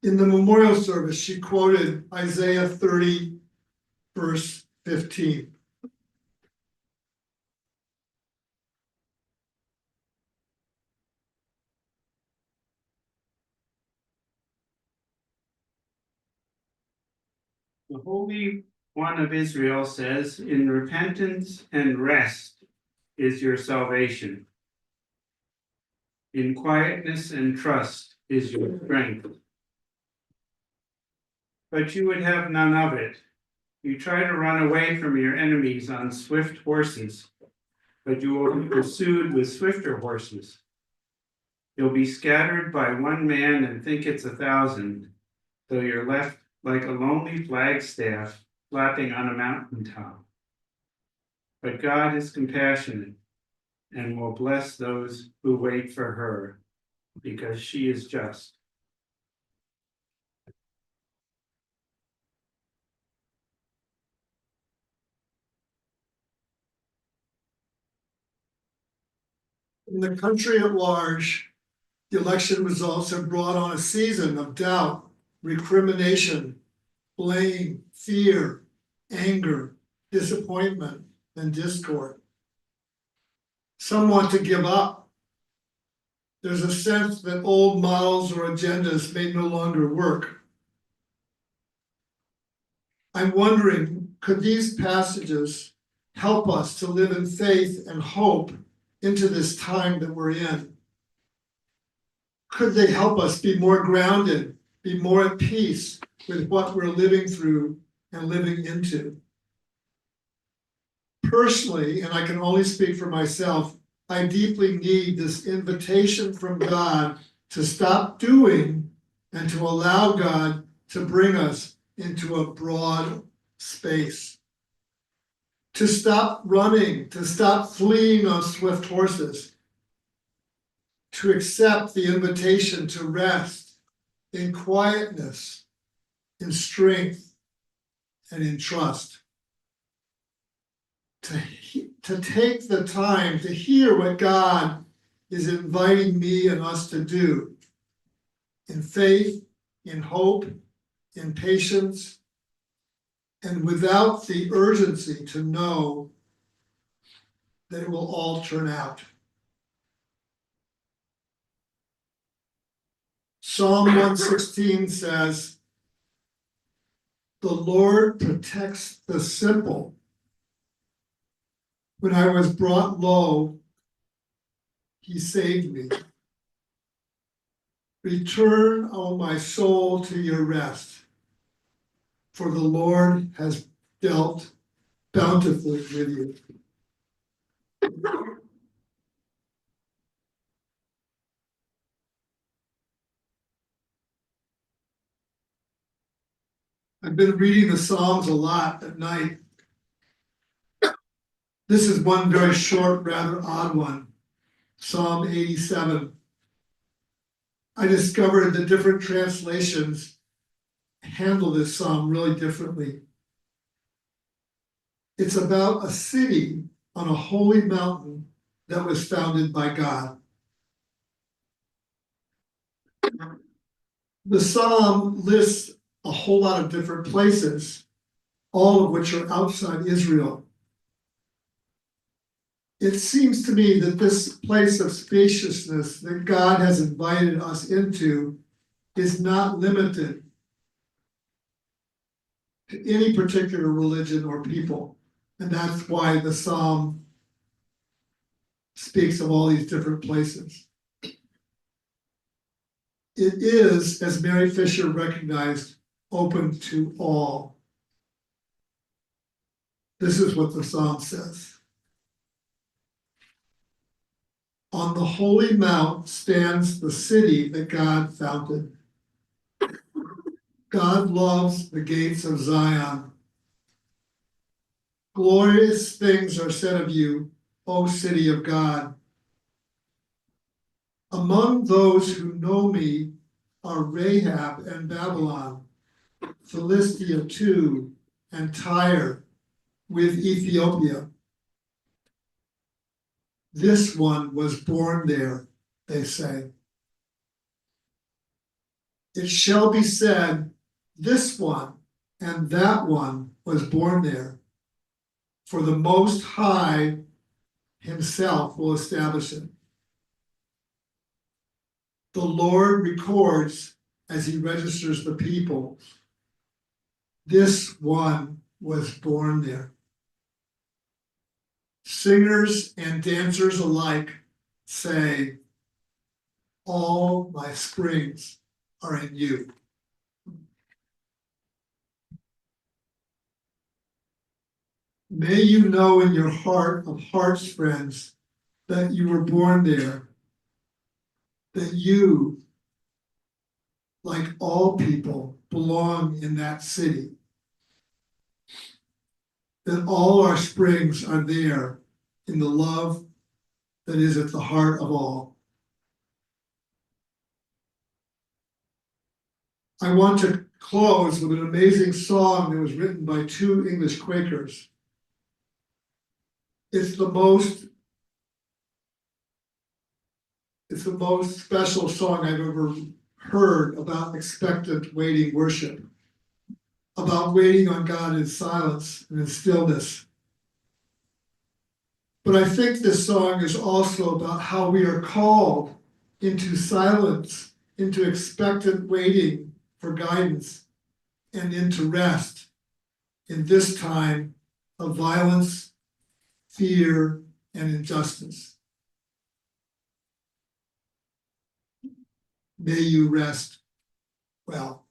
In the memorial service, she quoted Isaiah 30, verse 15. The Holy One of Israel says, in repentance and rest is your salvation. In quietness and trust is your strength. But you would have none of it. You try to run away from your enemies on swift horses, but you will be pursued with swifter horses. You'll be scattered by one man and think it's 1,000, though you're left like a lonely flagstaff flapping on a mountaintop. But God is compassionate and will bless those who wait for her, because she is just. In the country at large, the election results have brought on a season of doubt, recrimination, blame, fear, anger, disappointment, and discord. Some want to give up. There's a sense that old models or agendas may no longer work. I'm wondering, could these passages help us to live in faith and hope into this time that we're in? Could they help us be more grounded, be more at peace with what we're living through and living into? Personally, and I can only speak for myself, I deeply need this invitation from God to stop doing and to allow God to bring us into a broad space. To stop running, to stop fleeing on swift horses, to accept the invitation to rest in quietness, in strength, and in trust. To take the time to hear what God is inviting me and us to do in faith, in hope, in patience, and without the urgency to know that it will all turn out. Psalm 116 says, "The Lord protects the simple. When I was brought low, he saved me. Return, O my soul, to your rest, for the Lord has dealt bountifully with you." I've been reading the Psalms a lot at night. This is one very short, rather odd one, Psalm 87. I discovered that different translations handle this psalm really differently. It's about a city on a holy mountain that was founded by God. The psalm lists a whole lot of different places, all of which are outside Israel. It seems to me that this place of spaciousness that God has invited us into is not limited to any particular religion or people. And that's why the psalm speaks of all these different places. It is, as Mary Fisher recognized, open to all. This is what the psalm says. On the holy mount stands the city that God founded. God loves the gates of Zion. Glorious things are said of you, O city of God. Among those who know me are Rahab and Babylon, Philistia too, and Tyre with Ethiopia. This one was born there, they say. It shall be said, this one and that one was born there, for the Most High himself will establish it. The Lord records as he registers the people. This one was born there. Singers and dancers alike say, all my springs are in you. May you know in your heart of hearts, friends, that you were born there, that you, like all people, belong in that city, that all our springs are there in the love that is at the heart of all. I want to close with an amazing song that was written by two English Quakers. It's the most special song I've ever heard about expectant waiting worship, about waiting on God in silence and in stillness. But I think this song is also about how we are called into silence, into expectant waiting for guidance, and into rest, in this time of violence, fear, and injustice. May you rest well.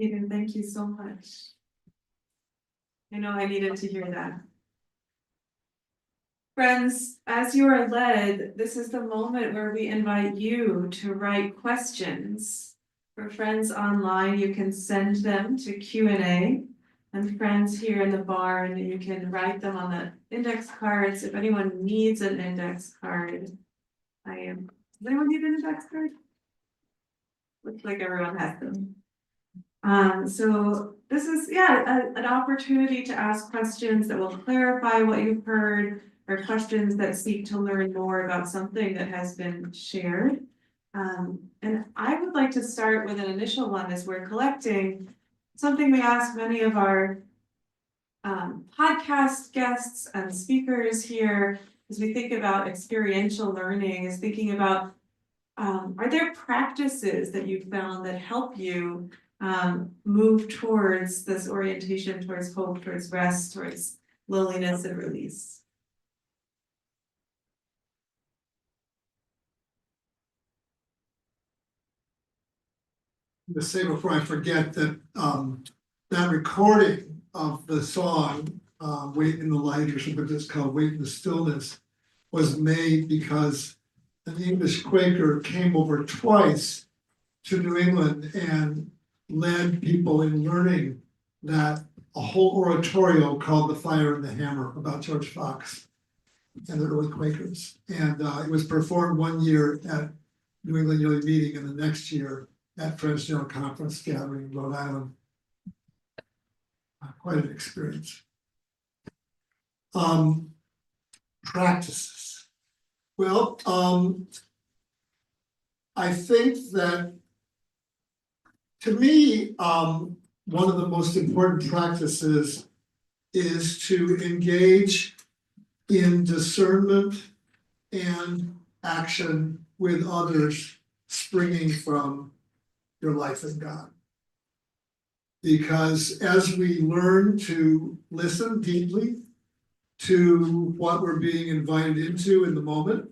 Peter, thank you so much. I know I needed to hear that. Friends, as you are led, this is the moment where we invite you to write questions. For friends online, you can send them to Q&A. And friends here in the barn, you can write them on the index cards. If anyone needs an index card, does anyone need an index card? Looks like everyone has them. So this is, an opportunity to ask questions that will clarify what you've heard, or questions that seek to learn more about something that has been shared. And I would like to start with an initial one as we're collecting something we ask many of our podcast guests and speakers here as we think about experiential learning, is thinking about are there practices that you found that help you move towards this orientation, towards hope, towards rest, towards loneliness and release? To say before I forget that that recording of the song, Wait in the Light, or something that's called Wait in the Stillness, was made because an English Quaker came over twice to New England and led people in learning that a whole oratorio called The Fire and the Hammer about George Fox and the early Quakers. And it was performed one year at New England Yearly Meeting, and the next year at Friends General Conference gathering in Rhode Island. Quite an experience. Practices. Well, I think that to me, one of the most important practices is to engage in discernment and action with others springing from your life in God. Because as we learn to listen deeply to what we're being invited into in the moment,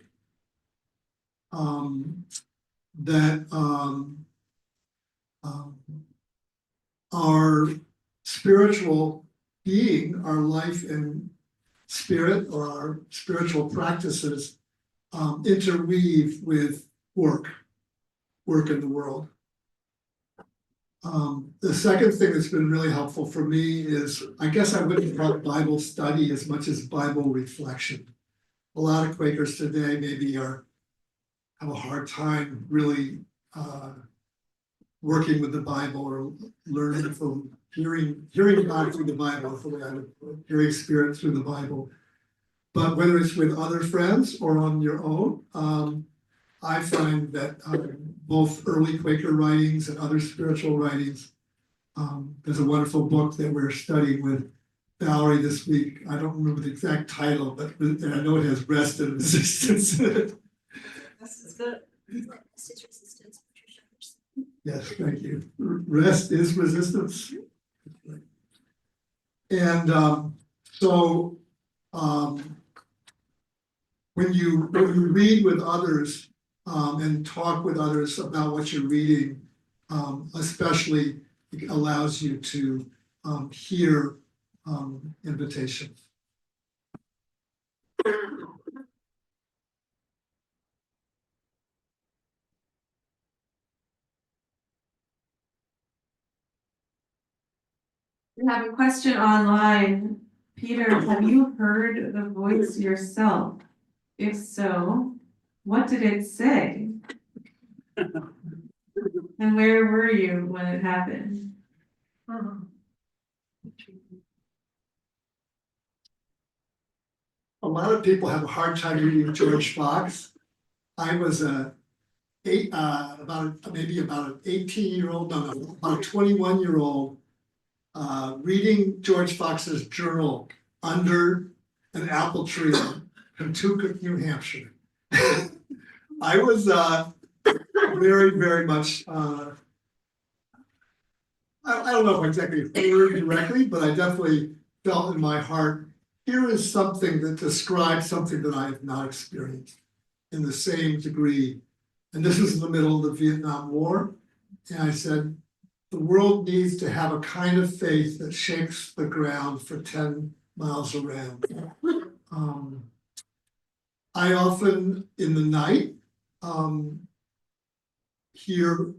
our spiritual being, our life in spirit, or our spiritual practices interweave with work in the world. The second thing that's been really helpful for me is, I guess I wouldn't call it Bible study as much as Bible reflection. A lot of Quakers today maybe have a hard time really working with the Bible, or learning from hearing God through the Bible, is the way I would put it, hearing Spirit through the Bible. But whether it's with other friends or on your own, I find that both early Quaker writings and other spiritual writings, there's a wonderful book that we're studying with Valerie this week. I don't remember the exact title, but and I know it has rest and resistance in it. This is good. Yes, thank you. Rest is resistance. And so when you read with others, and talk with others about what you're reading, especially it allows you to hear invitations. We have a question online. Peter, have you heard the voice yourself? If so, what did it say? And where were you when it happened? A lot of people have a hard time reading George Fox. I was about an 18-year-old, no, about a 21-year-old, reading George Fox's journal under an apple tree in Kentucky, New Hampshire. I was very, very much, I don't know if I exactly heard directly, but I definitely felt in my heart, here is something that describes something that I have not experienced in the same degree. And this was in the middle of the Vietnam War. And I said, the world needs to have a kind of faith that shakes the ground for 10 miles around. I often, in the night, hear,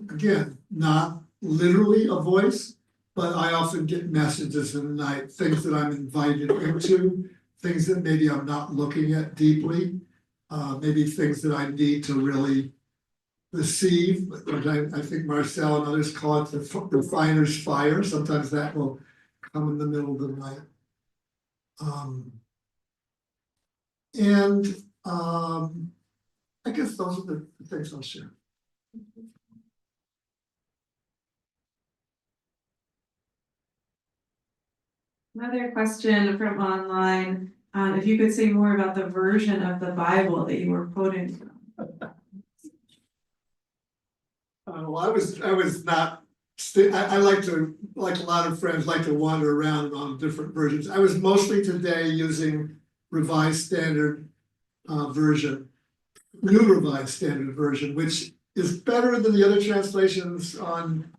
again, not literally a voice, but I often get messages in the night, things that I'm invited into, things that maybe I'm not looking at deeply, maybe things that I need to really receive. I think Marcel and others call it the refiner's fire. Sometimes that will come in the middle of the night. I guess those are the things I'll share. Another question from online, if you could say more about the version of the Bible that you were quoting from. Well, I was not, I like to, like a lot of friends, like to wander around on different versions. I was mostly today using Revised Standard Version, New Revised Standard Version, which is better than the other translations on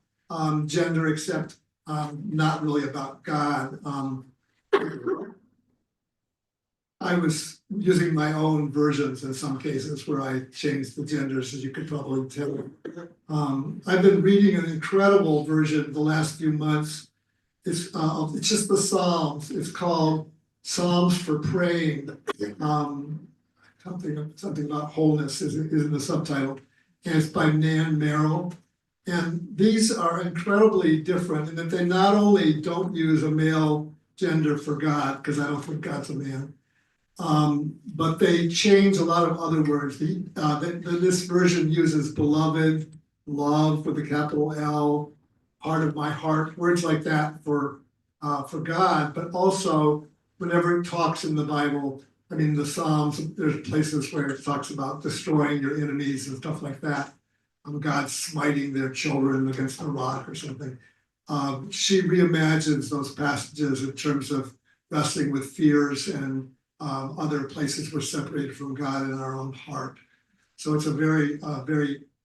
gender, except not really about God. I was using my own versions in some cases where I changed the genders, as you could probably tell. I've been reading an incredible version the last few months. It's just the Psalms. It's called Psalms for Praying. Something about wholeness is in the subtitle, and it's by Nan Merrill. And these are incredibly different in that they not only don't use a male gender for God, because I don't think God's a man, but they change a lot of other words. This version uses beloved, love with a capital L, heart of my heart, words like that for God, but also whenever it talks in the Bible, I mean, the Psalms, there's places where it talks about destroying your enemies and stuff like that. God smiting their children against a rock or something. She reimagines those passages in terms of wrestling with fears and other places we're separated from God in our own heart. So it's a very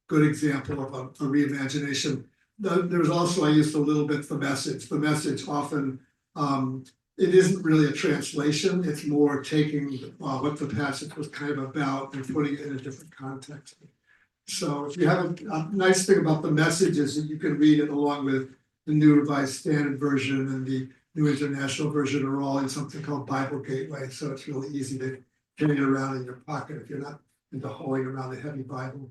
good example of a reimagination. There's also, I used a little bit the message. The message often, it isn't really a translation. It's more taking what the passage was kind of about and putting it in a different context. So if you have a nice thing about the message is that you can read it along with the New Revised Standard Version and the New International Version are all in something called Bible Gateway. So it's really easy to carry it around in your pocket if you're not into hauling around a heavy Bible.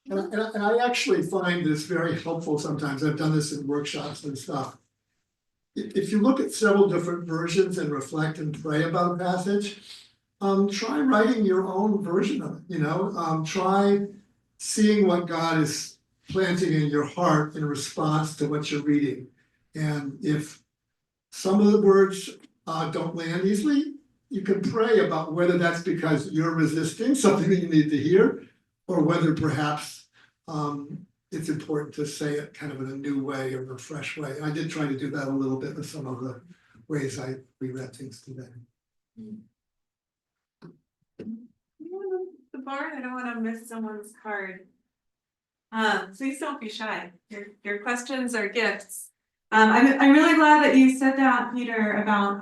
And I actually find this very helpful sometimes. I've done this in workshops and stuff. If you look at several different versions and reflect and pray about a passage, try writing your own version of it, try seeing what God is planting in your heart in response to what you're reading. And if some of the words don't land easily, you can pray about whether that's because you're resisting something that you need to hear, or whether perhaps it's important to say it kind of in a new way or a fresh way. I did try to do that a little bit with some of the ways I reread things today. The board, I don't want to miss someone's card. Please don't be shy. Your questions are gifts. I'm really glad that you said that, Peter, about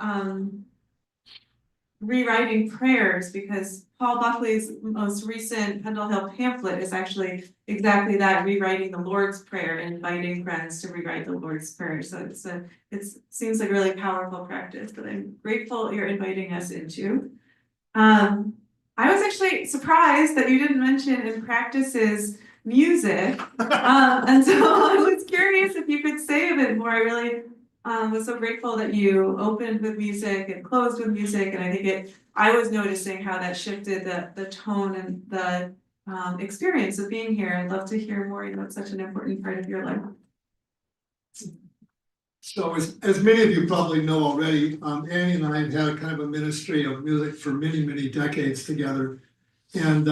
rewriting prayers, because Paul Buckley's most recent Pendle Hill pamphlet is actually exactly that, rewriting the Lord's Prayer, inviting friends to rewrite the Lord's Prayer. So it seems like a really powerful practice that I'm grateful you're inviting us into. I was actually surprised that you didn't mention in practices music. And so I was curious if you could say a bit more. I really was so grateful that you opened with music and closed with music. And I think I was noticing how that shifted the tone and the experience of being here. I'd love to hear more. It's such an important part of your life. So as many of you probably know already, Annie and I have had a kind of a ministry of music for many, many decades together. And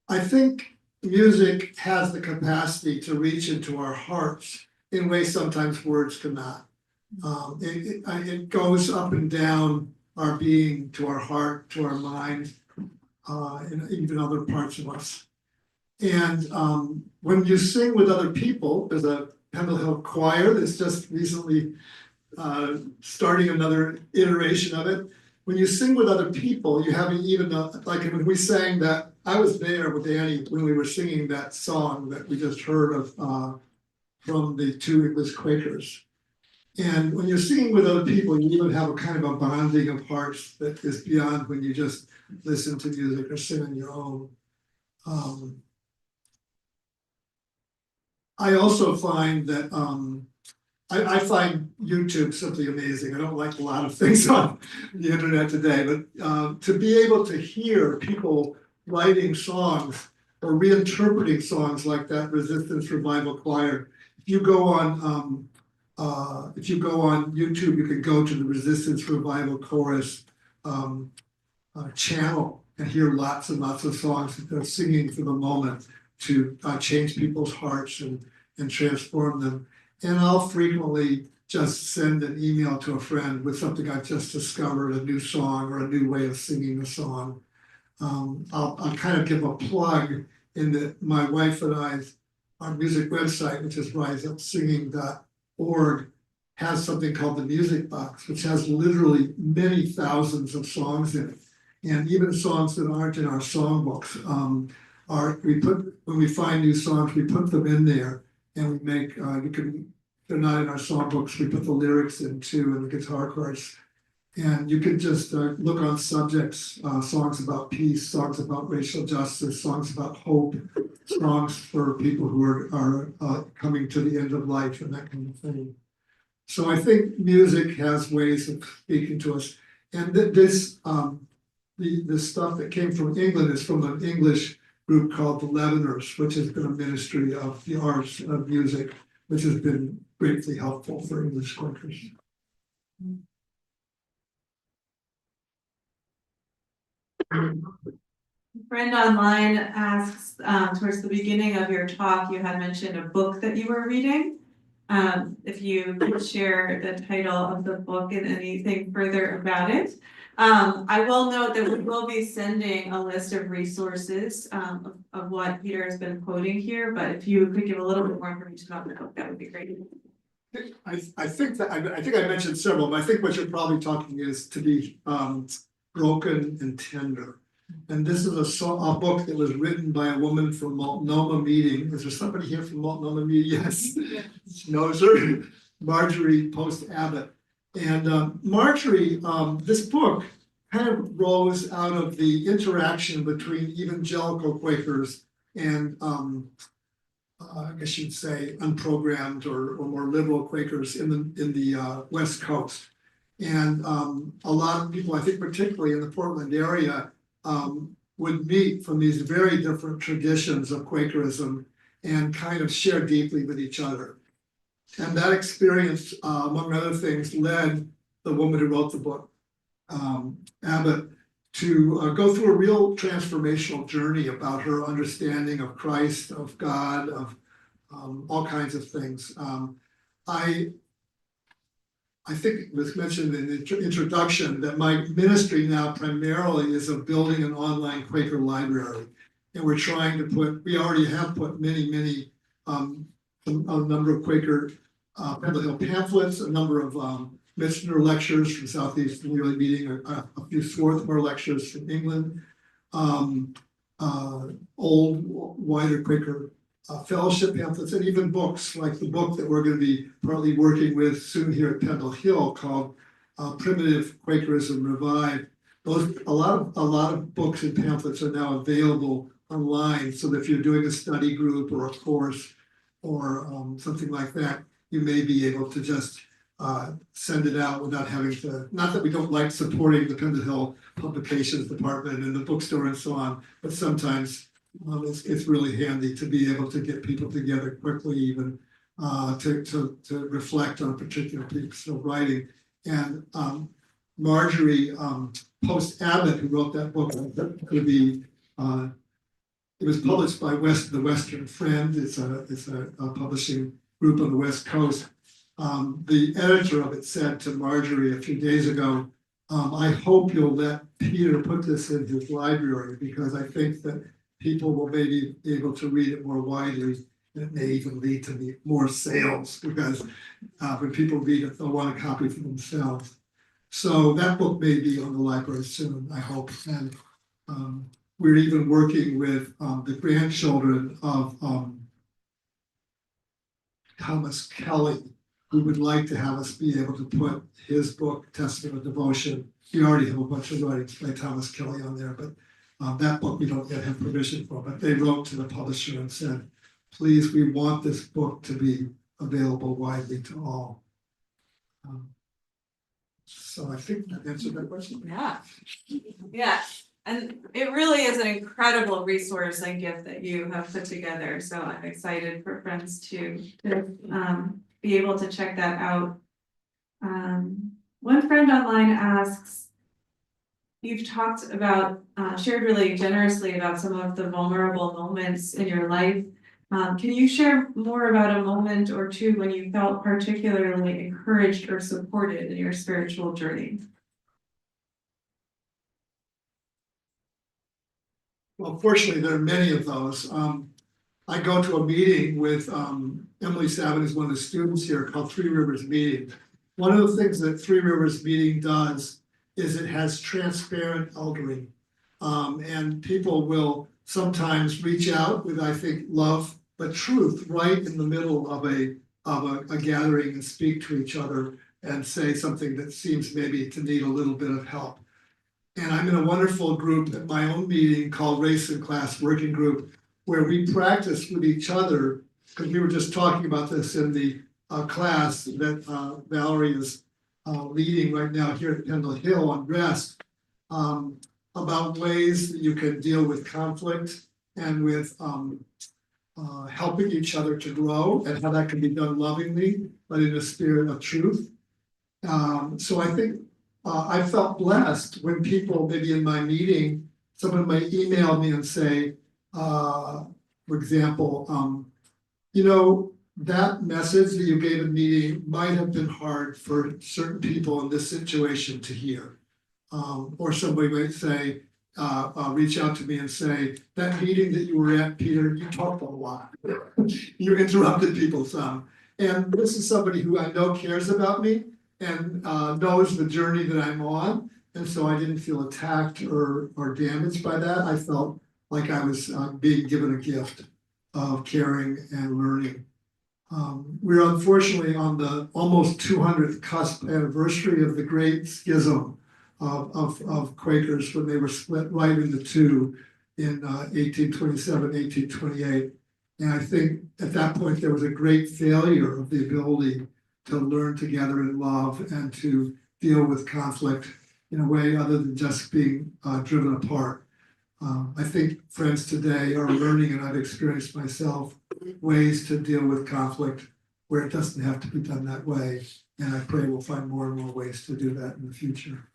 I think music has the capacity to reach into our hearts in ways sometimes words cannot. It goes up and down our being, to our heart, to our mind, and even other parts of us. And when you sing with other people, there's a Pendle Hill choir that's just recently starting another iteration of it. When you sing with other people, you have even like when we sang that, I was there with Annie when we were singing that song that we just heard of from the two English Quakers. And when you're singing with other people, you even have a kind of a bonding of hearts that is beyond when you just listen to music or sing on your own. I also find that I find YouTube simply amazing. I don't like a lot of things on the internet today, but to be able to hear people writing songs or reinterpreting songs like that Resistance Revival Choir. If you go on YouTube, you can go to the Resistance Revival Chorus channel and hear lots and lots of songs that they're singing for the moment to change people's hearts and transform them. And I'll frequently just send an email to a friend with something I've just discovered, a new song or a new way of singing a song. I'll kind of give a plug in that my wife and I's our music website, which is riseupsinging.org, has something called the Music Box, which has literally many thousands of songs in it. And even songs that aren't in our songbooks when we find new songs, we put them in there and we make, they're not in our songbooks, we put the lyrics in too and the guitar chords. And you can just look on subjects, songs about peace, songs about racial justice, songs about hope, songs for people who are coming to the end of life and that kind of thing. So I think music has ways of speaking to us. And this stuff that came from England is from an English group called the Leaveners, which has been a ministry of the arts of music, which has been greatly helpful for English Quakers. A friend online asks, towards the beginning of your talk, you had mentioned a book that you were reading. If you could share the title of the book and anything further about it. I will note that we will be sending a list of resources of what Peter has been quoting here, but if you could give a little bit more information about the book, that would be great. I think I mentioned several, but I think what you're probably talking is to be broken and tender. And this is a book that was written by a woman from Multnomah Meeting. Is there somebody here from Multnomah Meeting? Yes, she knows her, Marjorie Post Abbott. And Marjorie, this book kind of rose out of the interaction between evangelical Quakers and I guess you'd say unprogrammed or more liberal Quakers in the West Coast. And a lot of people, I think particularly in the Portland area, would meet from these very different traditions of Quakerism and kind of share deeply with each other. And that experience, among other things, led the woman who wrote the book, Abbott, to go through a real transformational journey about her understanding of Christ, of God, of all kinds of things. I think it was mentioned in the introduction that my ministry now primarily is of building an online Quaker library. And we're trying to we already have put many, a number of Quaker Pendle Hill pamphlets, a number of missioner lectures from Southeast Yearly Meeting, a few Swarthmore lectures from England, old, wider Quaker fellowship pamphlets, and even books like the book that we're going to be partly working with soon here at Pendle Hill called Primitive Quakerism Revived. A lot of books and pamphlets are now available online, so that if you're doing a study group or a course or something like that, you may be able to just send it out without having to, not that we don't like supporting the Pendle Hill Publications Department and the bookstore and so on, but sometimes it's really handy to be able to get people together quickly, even to reflect on a particular piece of writing. And Marjorie Post Abbott, who wrote that book, would be it was published by the Western Friend. It's a publishing group on the West Coast. The editor of it said to Marjorie a few days ago, I hope you'll let Peter put this in his library, because I think that people will maybe be able to read it more widely. And it may even lead to more sales, because when people read it, they'll want a copy for themselves. So that book may be on the library soon, I hope. And we're even working with the grandchildren of Thomas Kelly, who would like to have us be able to put his book, Testament of Devotion. We already have a bunch of writings by Thomas Kelly on there, but that book we don't yet have permission for. But they wrote to the publisher and said, please, we want this book to be available widely to all. So I think that answered that question. Yeah. Yeah, and it really is an incredible resource and gift that you have put together, so I'm excited for friends to be able to check that out. One friend online asks, you've talked about, shared really generously about some of the vulnerable moments in your life. Can you share more about a moment or two when you felt particularly encouraged or supported in your spiritual journey? Well, fortunately, there are many of those. I go to a meeting with Emily Savin, who's one of the students here, called Three Rivers Meeting. One of the things that Three Rivers Meeting does is it has transparent eldering. And people will sometimes reach out with, I think, love, but truth right in the middle of a gathering and speak to each other and say something that seems maybe to need a little bit of help. And I'm in a wonderful group at my own meeting called Race and Class Working Group, where we practice with each other, because we were just talking about this in the class that Valerie is leading right now here at Pendle Hill on rest, about ways that you can deal with conflict and with helping each other to grow, and how that can be done lovingly, but in a spirit of truth. So I think I felt blessed when people, maybe in my meeting, someone might email me and say, for example, you know, that message that you gave in meeting might have been hard for certain people in this situation to hear. Or somebody might say, reach out to me and say, that meeting that you were at, Peter, you talked a lot. You interrupted people some. And this is somebody who I know cares about me and knows the journey that I'm on. And so I didn't feel attacked or damaged by that. I felt like I was being given a gift of caring and learning. We're unfortunately on the almost 200th cusp anniversary of the great schism of Quakers when they were split right into two in 1827, 1828. And I think at that point there was a great failure of the ability to learn together in love and to deal with conflict in a way other than just being driven apart. I think friends today are learning, and I've experienced myself, ways to deal with conflict where it doesn't have to be done that way. And I pray we'll find more and more ways to do that in the future.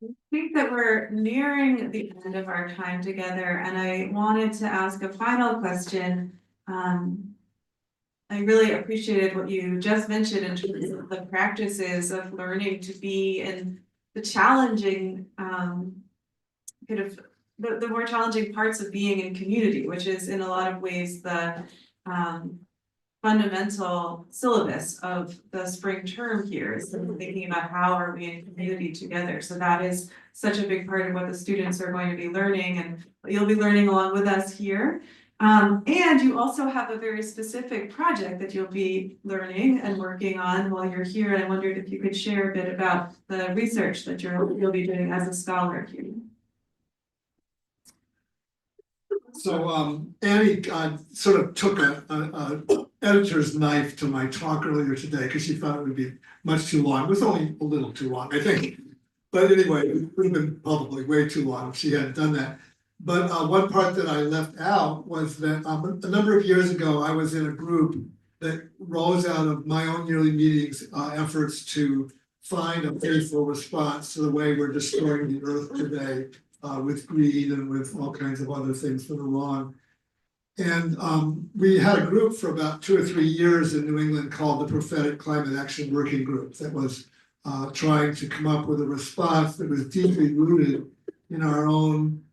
I think that we're nearing the end of our time together, and I wanted to ask a final question. I really appreciated what you just mentioned in terms of the practices of learning to be in the challenging, kind of the more challenging parts of being in community, which is in a lot of ways the fundamental syllabus of the spring term here is thinking about how are we in community together. So that is such a big part of what the students are going to be learning, and you'll be learning along with us here. And you also have a very specific project that you'll be learning and working on while you're here. And I wondered if you could share a bit about the research that you'll be doing as a scholar here. So Annie sort of took a editor's knife to my talk earlier today because she thought it would be much too long. It was only a little too long, I think. But anyway, it would have been probably way too long if she hadn't done that. But one part that I left out was that a number of years ago, I was in a group that rose out of my own yearly meetings efforts to find a faithful response to the way we're destroying the earth today with greed and with all kinds of other things that are wrong. And we had a group for about 2 or 3 years in New England called the Prophetic Climate Action Working Group that was trying to come up with a response that was deeply rooted in our own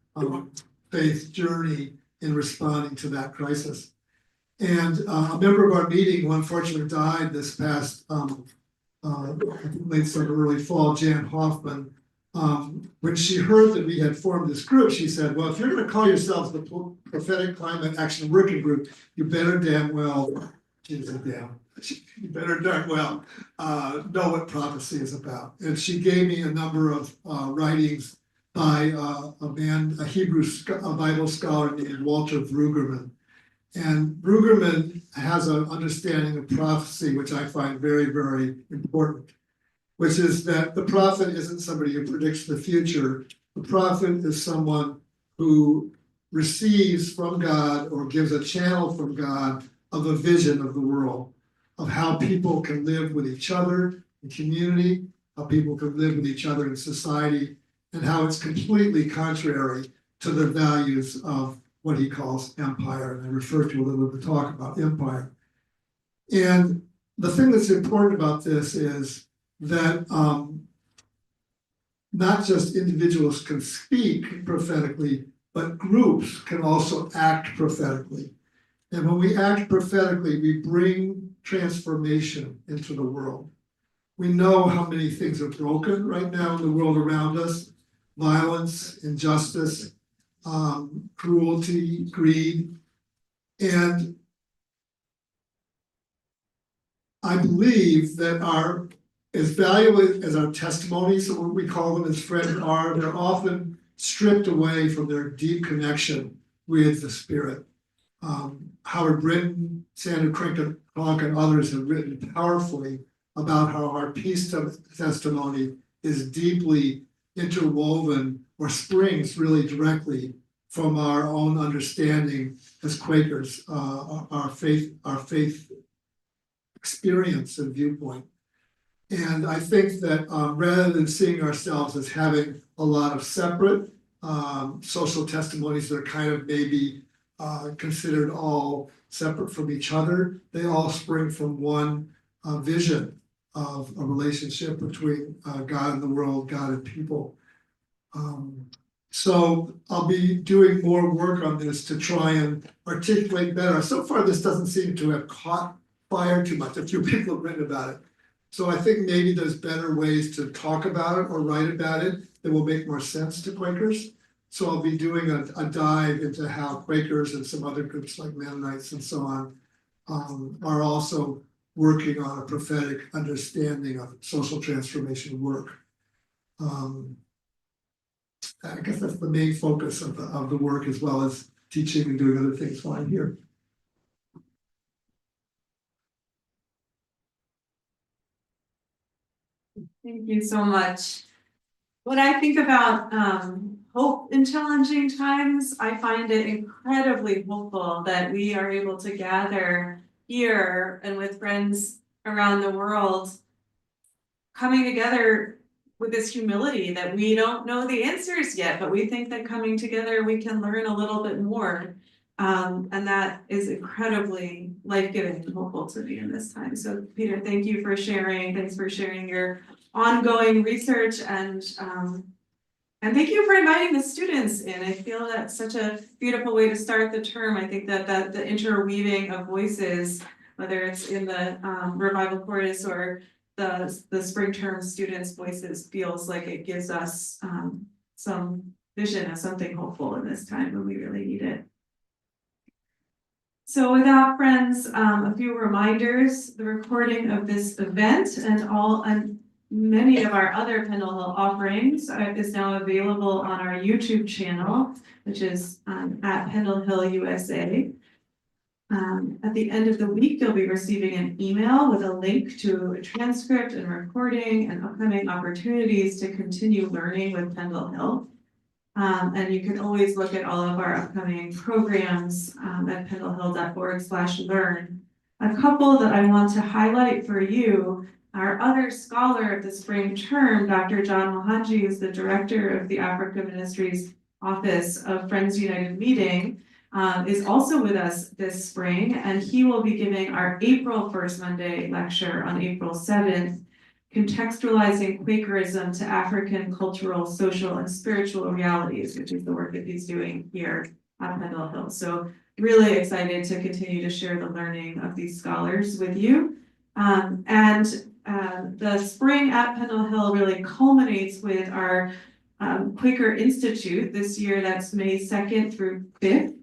faith journey in responding to that crisis. And a member of our meeting who unfortunately died this past late summer, early fall, Jan Hoffman, when she heard that we had formed this group, she said, well, if you're gonna call yourselves the Prophetic Climate Action Working Group, you better damn well, she said damn, you better darn well know what prophecy is about. And she gave me a number of writings by a Hebrew Bible scholar named Walter Brueggemann. And Brueggemann has an understanding of prophecy, which I find very, very important, which is that the prophet isn't somebody who predicts the future. The prophet is someone who receives from God or gives a channel from God of a vision of the world, of how people can live with each other in community, how people can live with each other in society, and how it's completely contrary to the values of what he calls empire, and I refer to a little bit of the talk about empire. And the thing that's important about this is that not just individuals can speak prophetically, but groups can also act prophetically. And when we act prophetically, we bring transformation into the world. We know how many things are broken right now in the world around us: violence, injustice, cruelty, greed. And I believe that as valuable as our testimonies, or what we call them as Fred are, they're often stripped away from their deep connection with the Spirit. Howard Brinton, Sandra Kronk, and others have written powerfully about how our peace testimony is deeply interwoven or springs really directly from our own understanding as Quakers, our faith experience and viewpoint. And I think that rather than seeing ourselves as having a lot of separate social testimonies that are kind of maybe considered all separate from each other, they all spring from one vision of a relationship between God and the world, God and people. So I'll be doing more work on this to try and articulate better. So far, this doesn't seem to have caught fire too much. A few people have written about it. So I think maybe there's better ways to talk about it or write about it that will make more sense to Quakers. So I'll be doing a dive into how Quakers and some other groups like Mennonites and so on are also working on a prophetic understanding of social transformation work. I guess that's the main focus of the work, as well as teaching and doing other things while I'm here. Thank you so much. When I think about hope in challenging times, I find it incredibly hopeful that we are able to gather here and with friends around the world, coming together with this humility that we don't know the answers yet, but we think that coming together we can learn a little bit more. And that is incredibly life-giving and hopeful to me in this time. So Peter, thank you for sharing. Thanks for sharing your ongoing research, and thank you for inviting the students in. I feel that's such a beautiful way to start the term. I think that the interweaving of voices, whether it's in the revival chorus or the spring term students' voices, feels like it gives us some vision of something hopeful in this time when we really need it. So with that, friends, a few reminders: the recording of this event and many of our other Pendle Hill offerings is now available on our YouTube channel, which is at Pendle Hill USA. At the end of the week, you'll be receiving an email with a link to a transcript and recording and upcoming opportunities to continue learning with Pendle Hill. And you can always look at all of our upcoming programs at pendlehill.org/learn. A couple that I want to highlight for you: our other scholar of the spring term, Dr. John Mohanji, is the director of the Africa Ministries Office of Friends United Meeting. is also with us this spring, and he will be giving our April First Monday lecture on April 7th, contextualizing Quakerism to African cultural, social, and spiritual realities, which is the work that he's doing here at Pendle Hill. So really excited to continue to share the learning of these scholars with you. The spring at Pendle Hill really culminates with our Quaker Institute this year. That's May 2nd through 5th.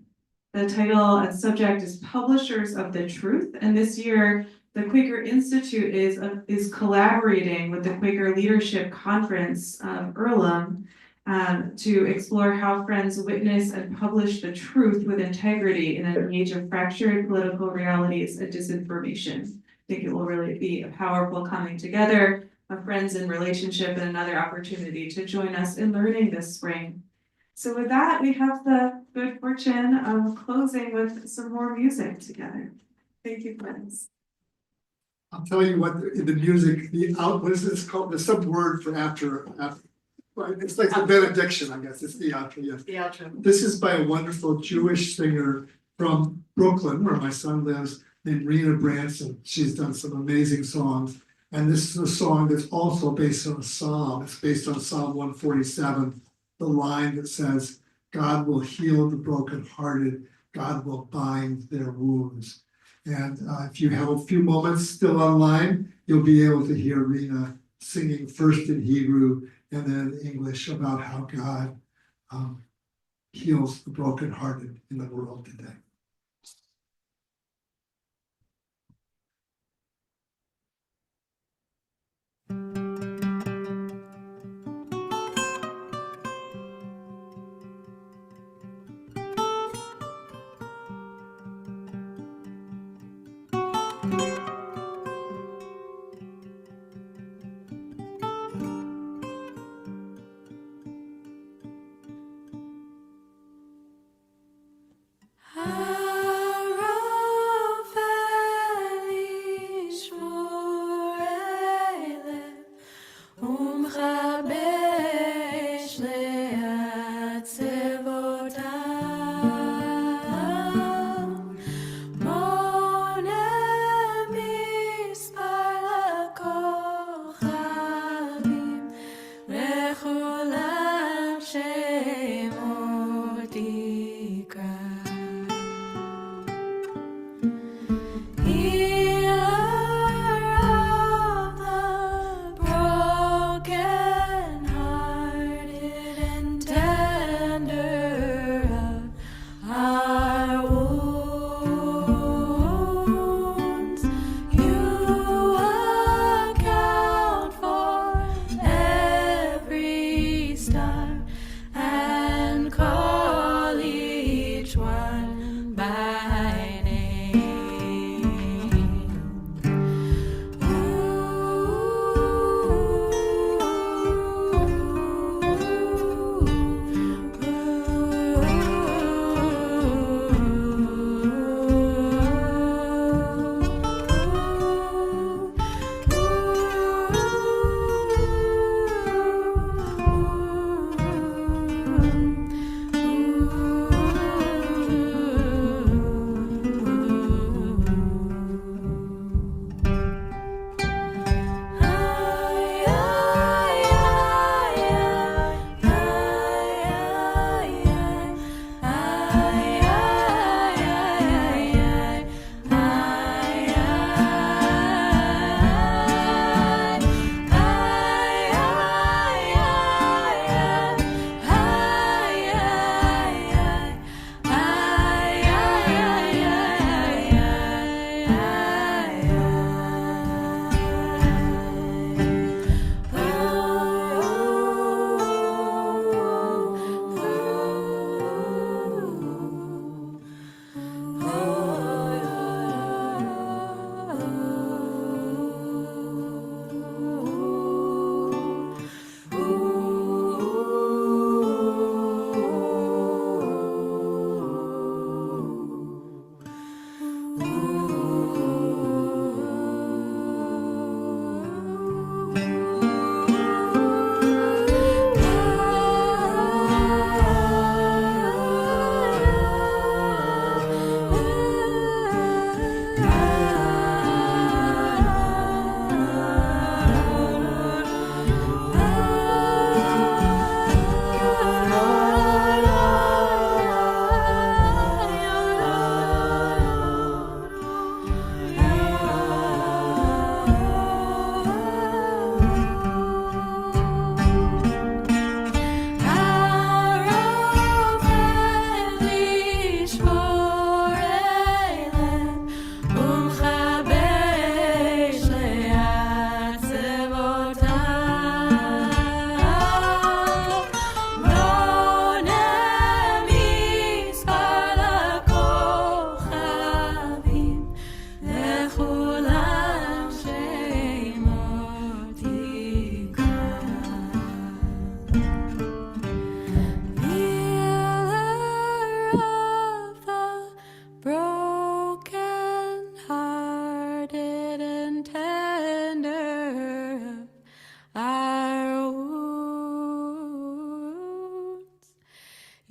The title and subject is Publishers of the Truth, and this year the Quaker Institute is collaborating with the Quaker Leadership Conference of Earlham to explore how Friends witness and publish the truth with integrity in an age of fractured political realities and disinformation. I think it will really be a powerful coming together of friends in relationship and another opportunity to join us in learning this spring. So with that, we have the good fortune of closing with some more music together. Thank you, friends. I'll tell you what, the music, what is this called, there's some word for after, right, it's like the benediction, I guess, it's the outro, yes. The outro. This is by a wonderful Jewish singer from Brooklyn, where my son lives, named Rena Branson. She's done some amazing songs. And this is a song that's also based on a psalm. It's based on Psalm 147, the line that says, God will heal the brokenhearted, God will bind their wounds. And if you have a few moments still online, you'll be able to hear Rena singing first in Hebrew and then in English about how God heals the brokenhearted in the world today. I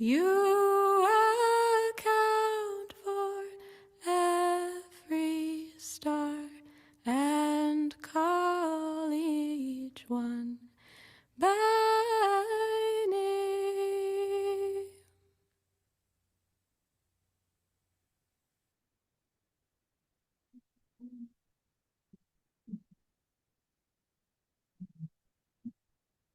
You